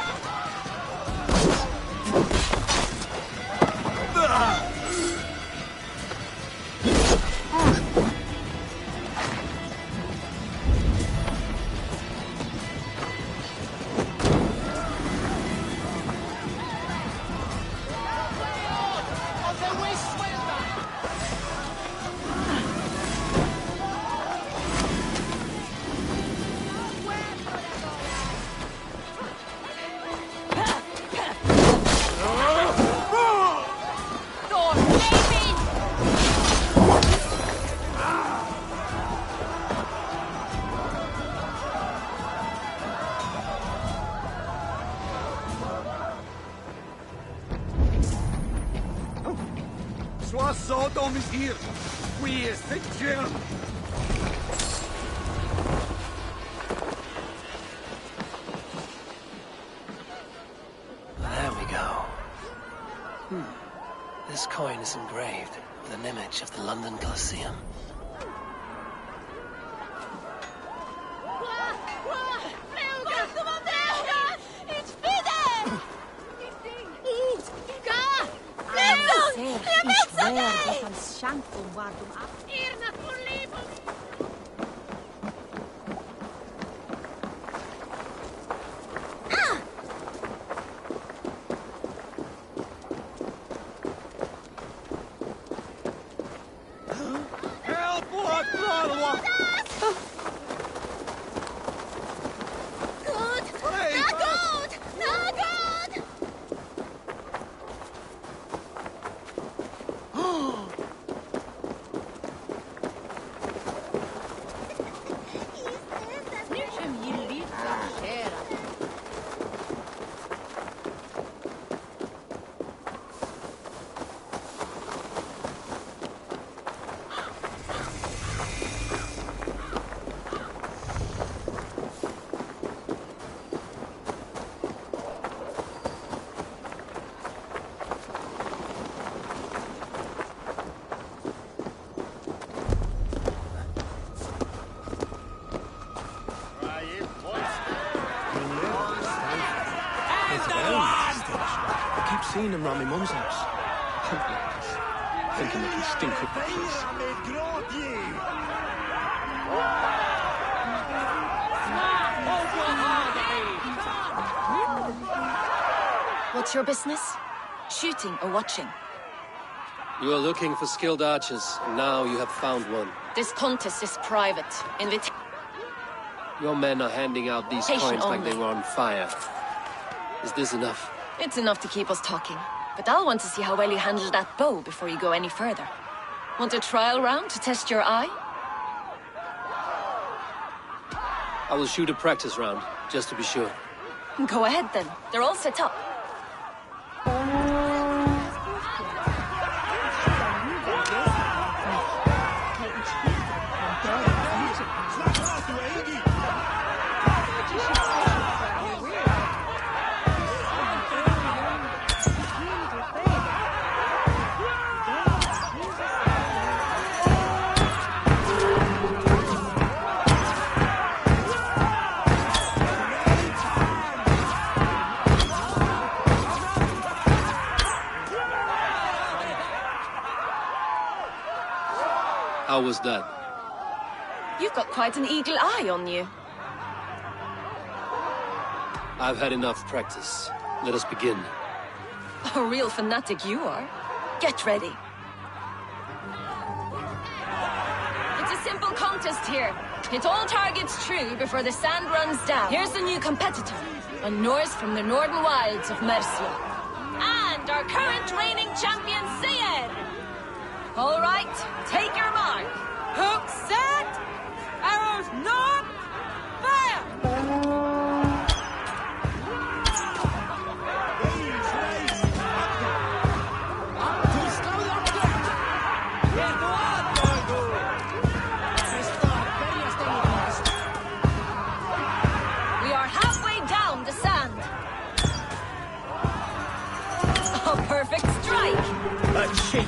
Sodom is here. We is the germ. There we go. This coin is engraved with an image of the London Colosseum. Help! What? Seen them round my mum's house. Thinking they can stink up the place. What's your business? Shooting or watching? You are looking for skilled archers, and now you have found one. This contest is private. Your men are handing out these coins like they were on fire. Is this enough? It's enough to keep us talking. But I'll want to see how well you handle that bow before you go any further. Want a trial round to test your eye? I will shoot a practice round, just to be sure. Go ahead then. They're all set up. How was that? You've got quite an eagle eye on you. I've had enough practice. Let us begin. A real fanatic you are. Get ready. It's a simple contest here. Hit all targets true before the sand runs down. Here's the new competitor, a Norse from the northern wilds of Mercia. And our current reigning champion, Seer! All right, take your mark. Hook set! Arrows north! Fire! We are halfway down the sand. A perfect strike! A cheat!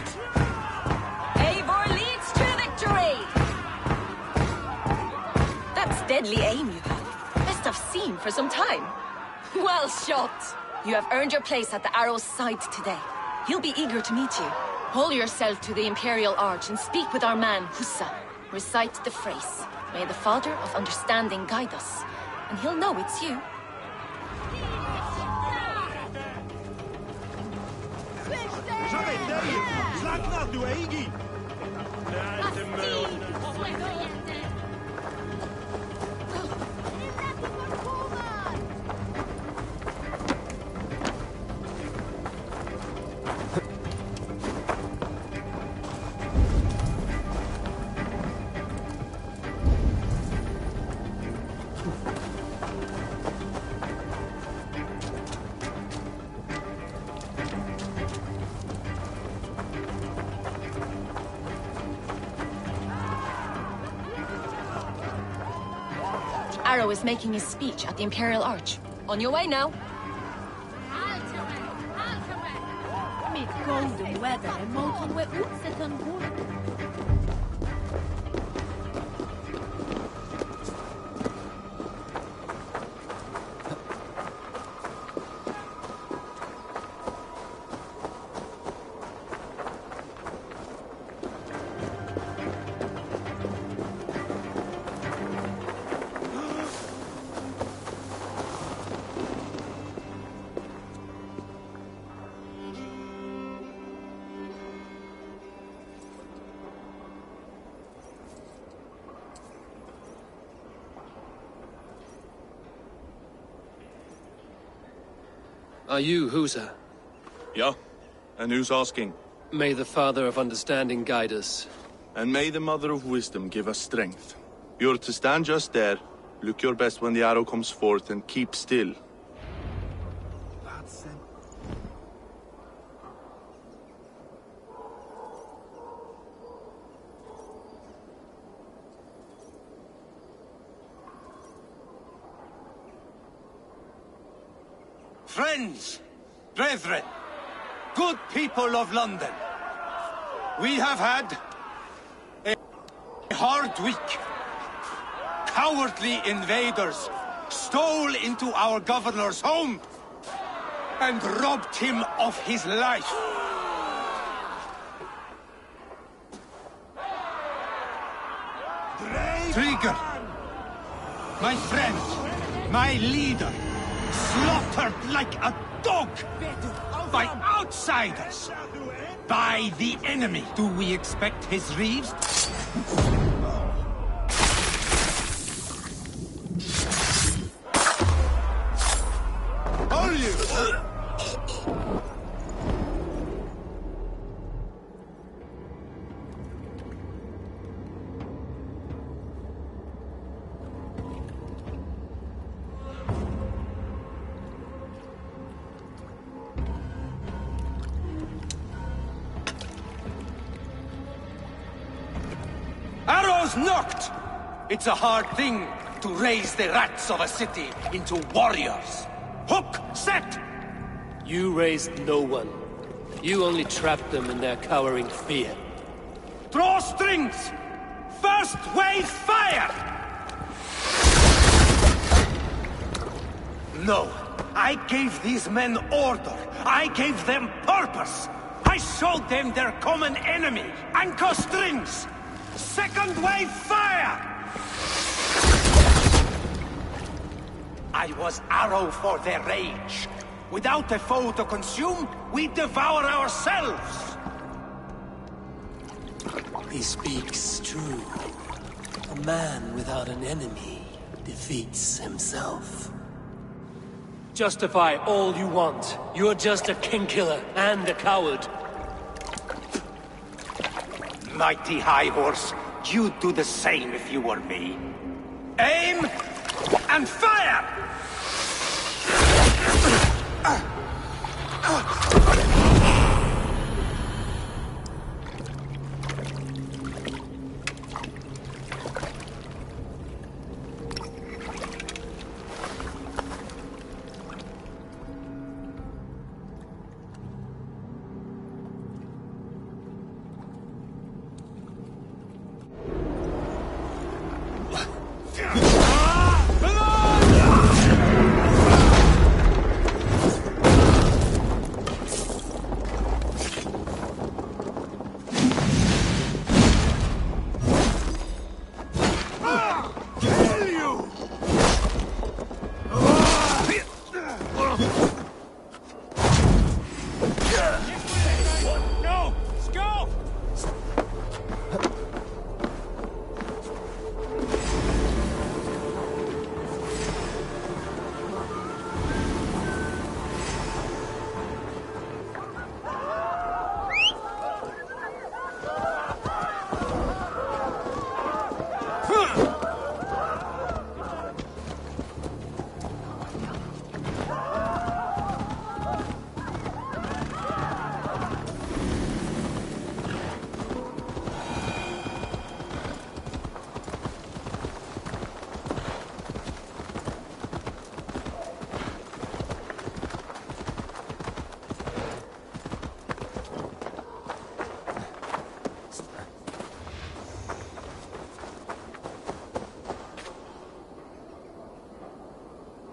Deadly aim you have. Best I've seen for some time. Well shot. You have earned your place at the arrow's side today. He'll be eager to meet you. Pull yourself to the Imperial Arch and speak with our man, Hussa. Recite the phrase. May the Father of Understanding guide us. And he'll know it's you. Arrow is making his speech at the Imperial Arch. On your way now. Med golden weather and molten wet utset on board. Are you Husa? Yeah. And who's asking? May the Father of Understanding guide us. And may the Mother of Wisdom give us strength. You're to stand just there, look your best when the arrow comes forth, and keep still. Friends, brethren, good people of London, we have had a hard week. Cowardly invaders stole into our governor's home and robbed him of his life. Trigger, my friend, my leader, slaughtered like a dog by outsiders, by the enemy. Do we expect his reeves? Hold you! Arrows knocked! It's a hard thing to raise the rats of a city into warriors. Hook set! You raised no one. You only trapped them in their cowering fear. Draw strings! First wave fire! No, I gave these men order. I gave them purpose. I showed them their common enemy. Anchor strings! Second wave fire! I was arrow for their rage. Without a foe to consume, we devour ourselves. He speaks true. A man without an enemy defeats himself. Justify all you want. You're just a king-killer and a coward. Mighty High Horse, you'd do the same if you were me. Aim and fire!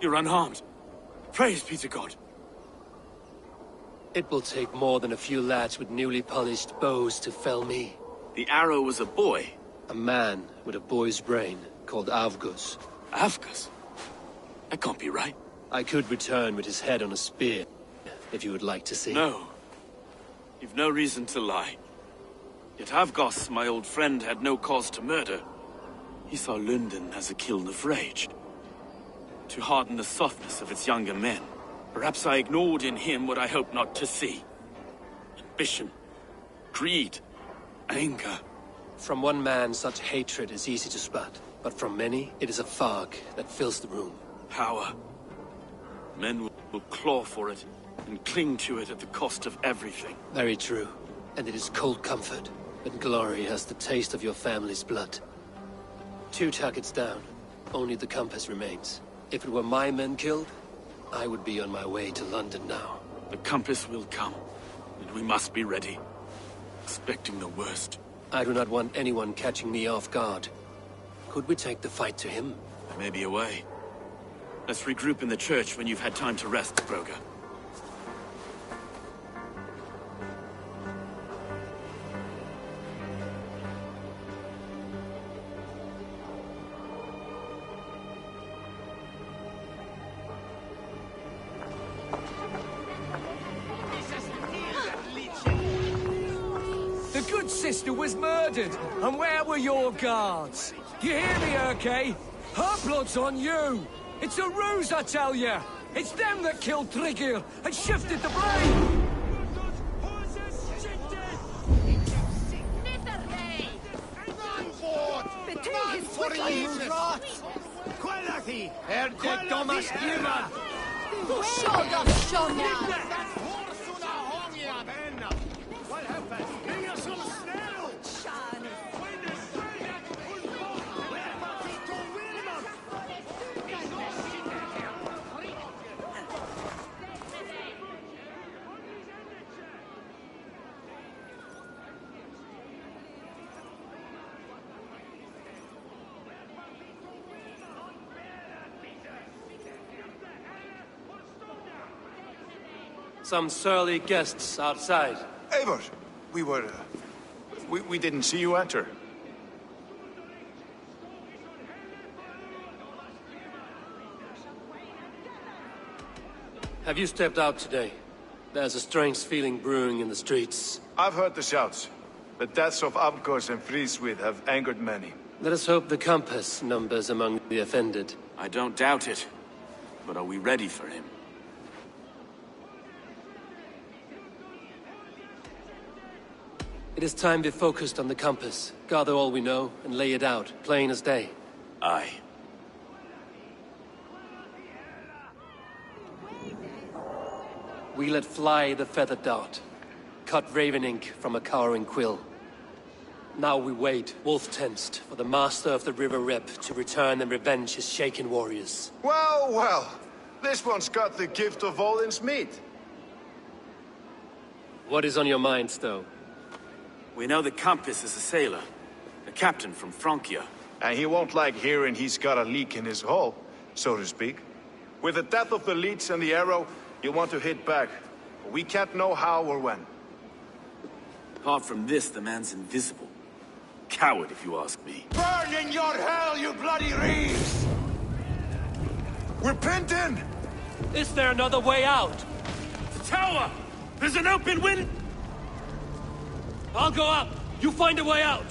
You're unharmed. Praise be to God. It will take more than a few lads with newly polished bows to fell me. The arrow was a boy. A man with a boy's brain, called Avgus. Avgus? That can't be right. I could return with his head on a spear, if you would like to see. No. You've no reason to lie. Yet Avgus, my old friend, had no cause to murder. He saw London as a kiln of rage, to harden the softness of its younger men. Perhaps I ignored in him what I hoped not to see. Ambition, greed, anger. From one man, such hatred is easy to spot, but from many, it is a fog that fills the room. Power. Men will claw for it, and cling to it at the cost of everything. Very true. And it is cold comfort, when glory has the taste of your family's blood. 2 targets down. Only the compass remains. If it were my men killed, I would be on my way to London now. The compass will come, and we must be ready. Expecting the worst. I do not want anyone catching me off guard. Could we take the fight to him? There may be a way. Let's regroup in the church when you've had time to rest, Broga. The good sister was murdered, and where were your guards? You hear me, Erke? Her blood's on you! It's a ruse, I tell you! It's them that killed Tryggr and shifted the blame! Some surly guests outside. Eivor, we didn't see you enter. Have you stepped out today? There's a strange feeling brewing in the streets. I've heard the shouts. The deaths of Abkos and Friswith have angered many. Let us hope the compass numbers among the offended. I don't doubt it. But are we ready for him? It is time to be focused on the compass. Gather all we know and lay it out, plain as day. Aye. We let fly the feathered dart. Cut raven ink from a cowering quill. Now we wait, wolf-tensed, for the master of the River Rep to return and revenge his shaken warriors. Well, well. This one's got the gift of Odin's meat. What is on your mind, Stowe? We know the compass is a sailor. A captain from Francia. And he won't like hearing he's got a leak in his hull, so to speak. With the death of the leech and the arrow, you'll want to hit back. But we can't know how or when. Apart from this, the man's invisible. Coward, if you ask me. Burn in your hell, you bloody reeves! We're pinned in! Is there another way out? The tower! There's an open wind! I'll go up! You find a way out!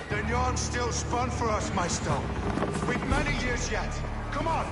The yarn's still spun for us, my stone. We've many years yet. Come on!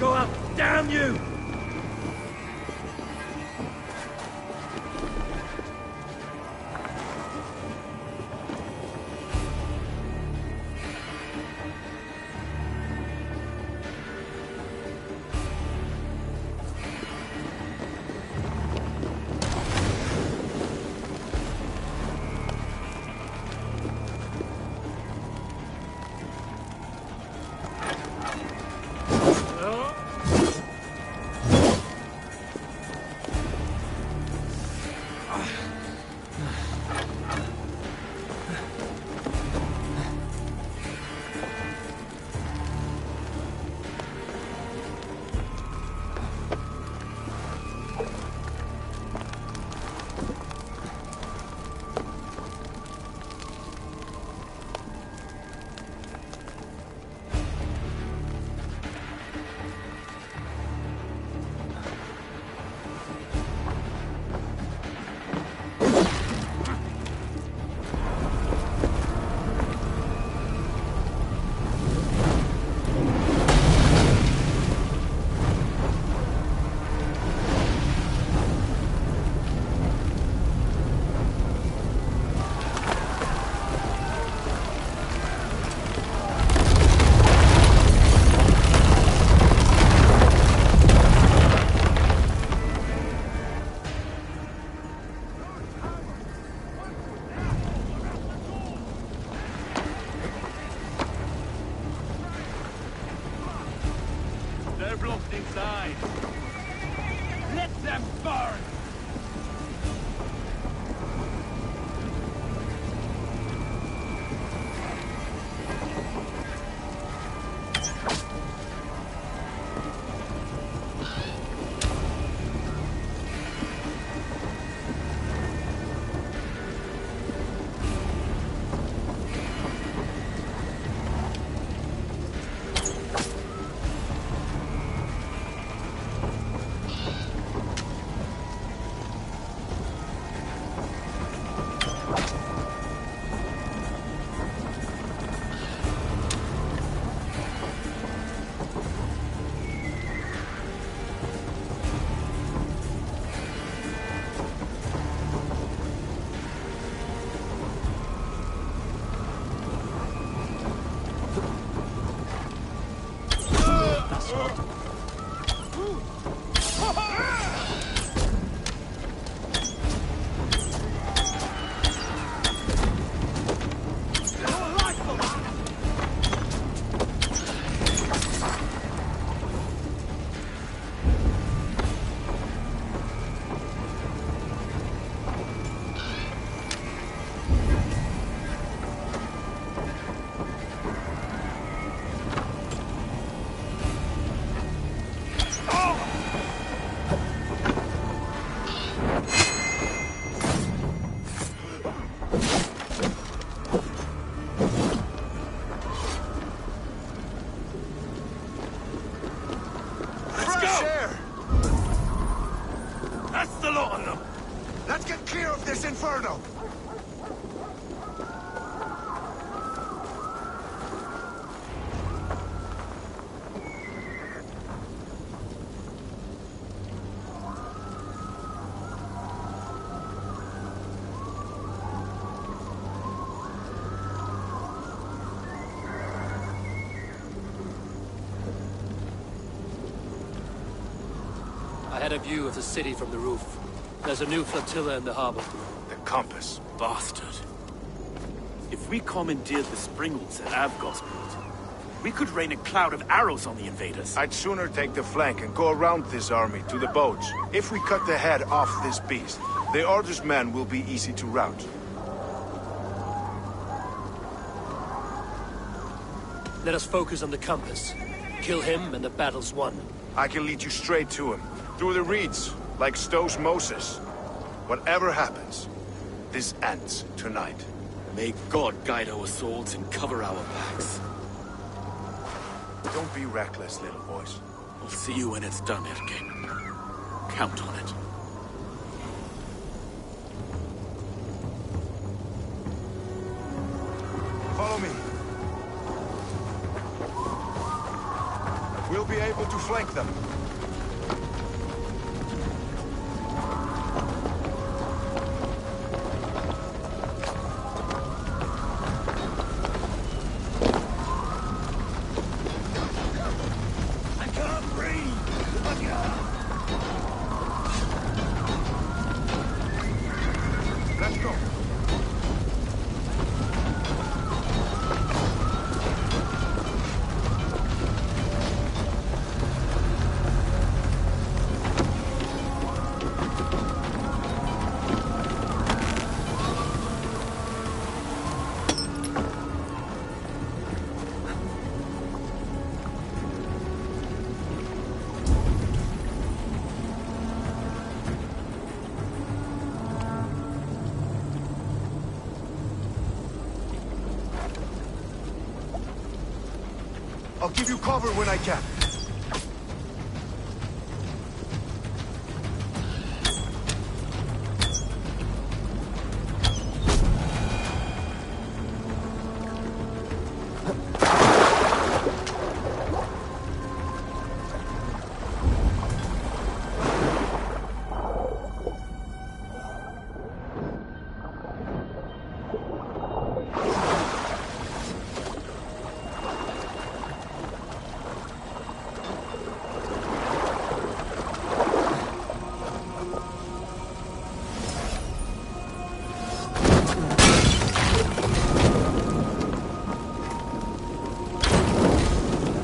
go up, damn you! They're blocked inside. Let them burn! Let's get clear of this inferno! I had a view of the city from the roof. There's a new flotilla in the harbor. The compass. Bastard. If we commandeered the springles at Avgosport, we could rain a cloud of arrows on the invaders. I'd sooner take the flank and go around this army to the boats. If we cut the head off this beast, the Order's men will be easy to rout. Let us focus on the compass. Kill him and the battle's won. I can lead you straight to him. Through the reeds, like Stowe's Moses. Whatever happens, this ends tonight. May God guide our swords and cover our backs. Don't be reckless, little boys. I'll see you when it's done, Erkin. Count on it. Follow me. We'll be able to to flank them. I can't breathe! Let's go. I'll give you cover when I can.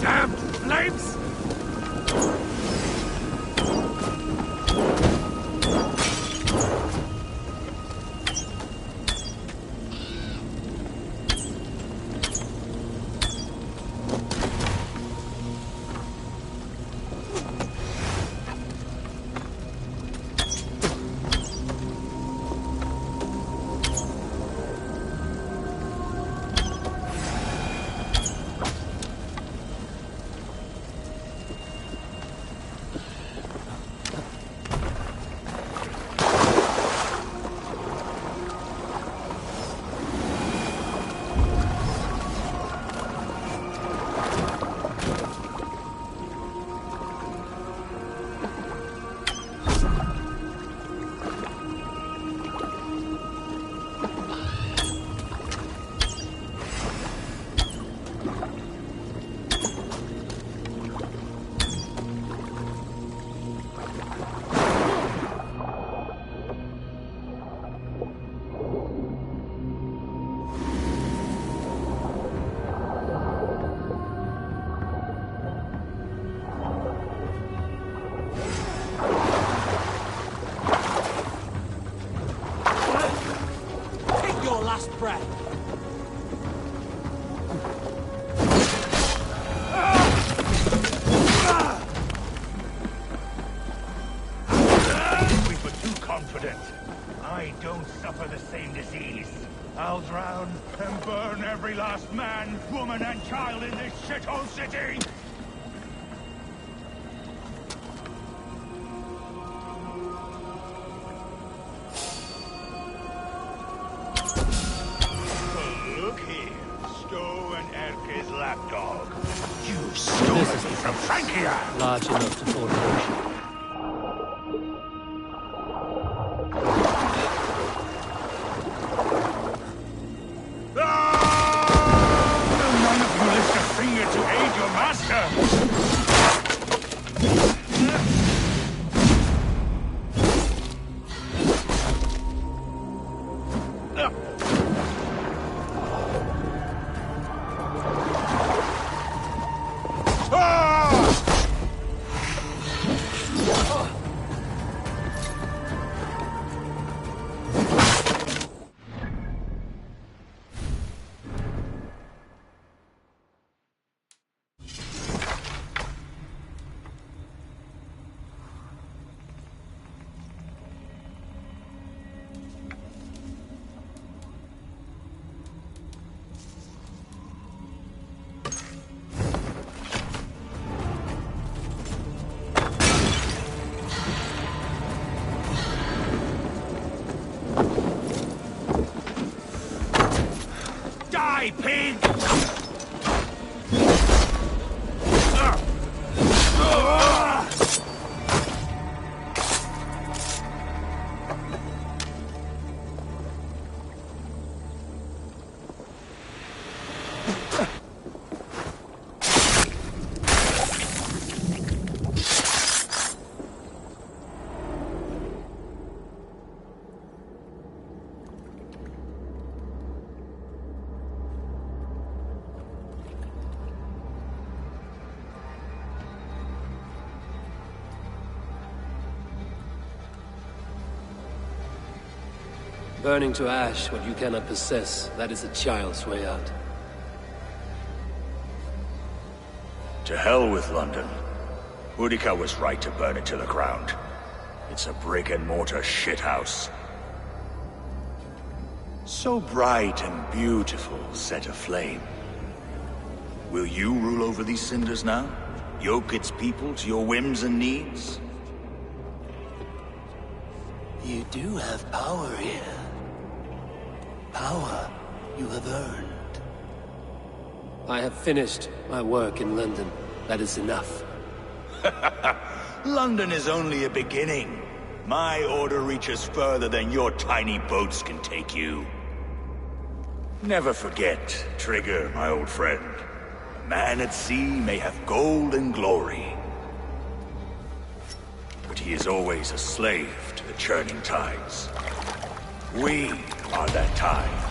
Damn flames! Take your last breath! We were too confident. I don't suffer the same disease. I'll drown and burn every last man, woman, and child in this shithole city! So look here, Stowe and Erke's lapdog. You stole it from Francia! Large enough to form an ocean. None of you lift a finger to aid your master! Die, pig! Burning to ash what you cannot possess, that is a child's way out. To hell with London. Boudica was right to burn it to the ground. It's a brick-and-mortar shithouse. So bright and beautiful, set aflame. Will you rule over these cinders now? Yoke its people to your whims and needs? You do have power here. Power you have earned. I have finished my work in London. That is enough. London is only a beginning. My order reaches further than your tiny boats can take you. Never forget, Trigger, my old friend. A man at sea may have gold and glory, but he is always a slave to the churning tides. We are that tide.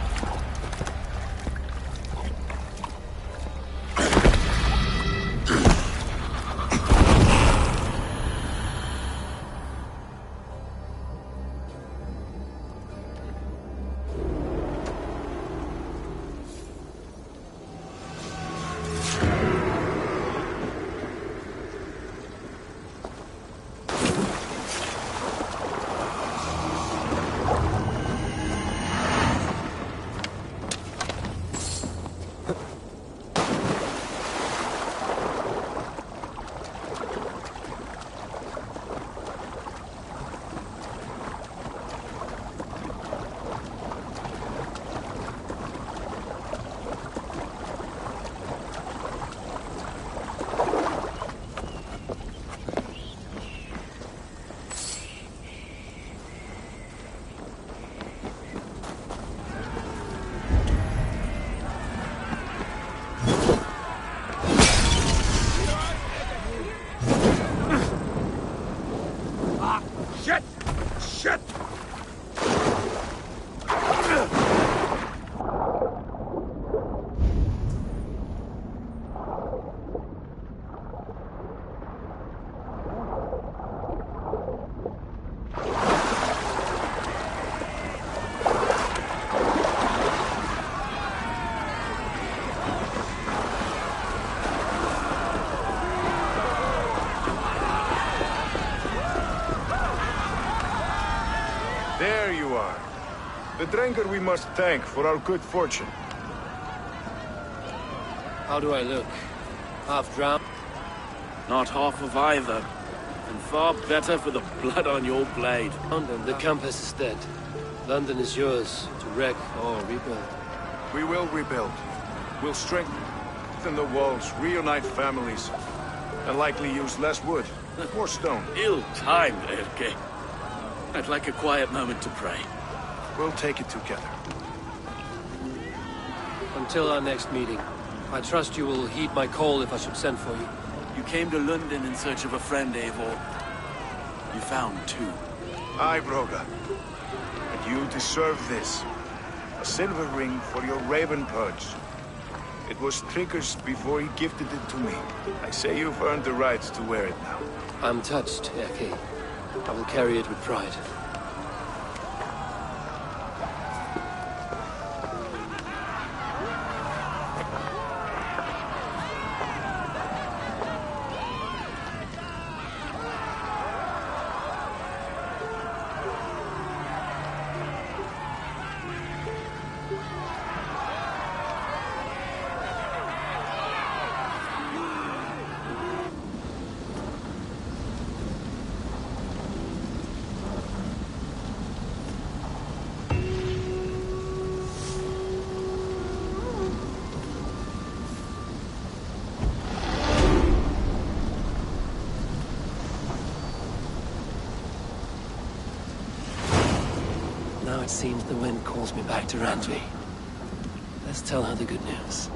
There you are. The drinker we must thank for our good fortune. How do I look? Half drowned? Not half of either. And far better for the blood on your blade. London, the compass is dead. London is yours, to wreck or rebuild. We will rebuild. We'll strengthen the walls, reunite families, and likely use less wood, more stone. Ill-timed, Erke. I'd like a quiet moment to pray. We'll take it together. Until our next meeting, I trust you will heed my call if I should send for you. You came to London in search of a friend, Eivor. You found two. Aye, Broga. And you deserve this. A silver ring for your raven purge. It was Trigger's before he gifted it to me. I say you've earned the right to wear it now. I'm touched, Erke. I will carry it with pride. Now it seems the wind calls me back to Randvi. Let's tell her the good news.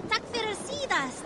Tack för sidast.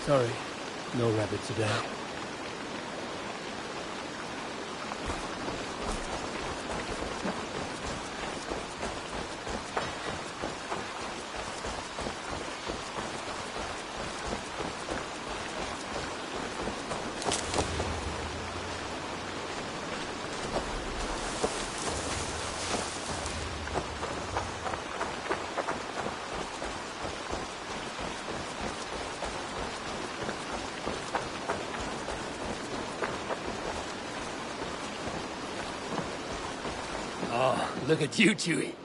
Sorry, no rabbit today. Oh, look at you, Chewie.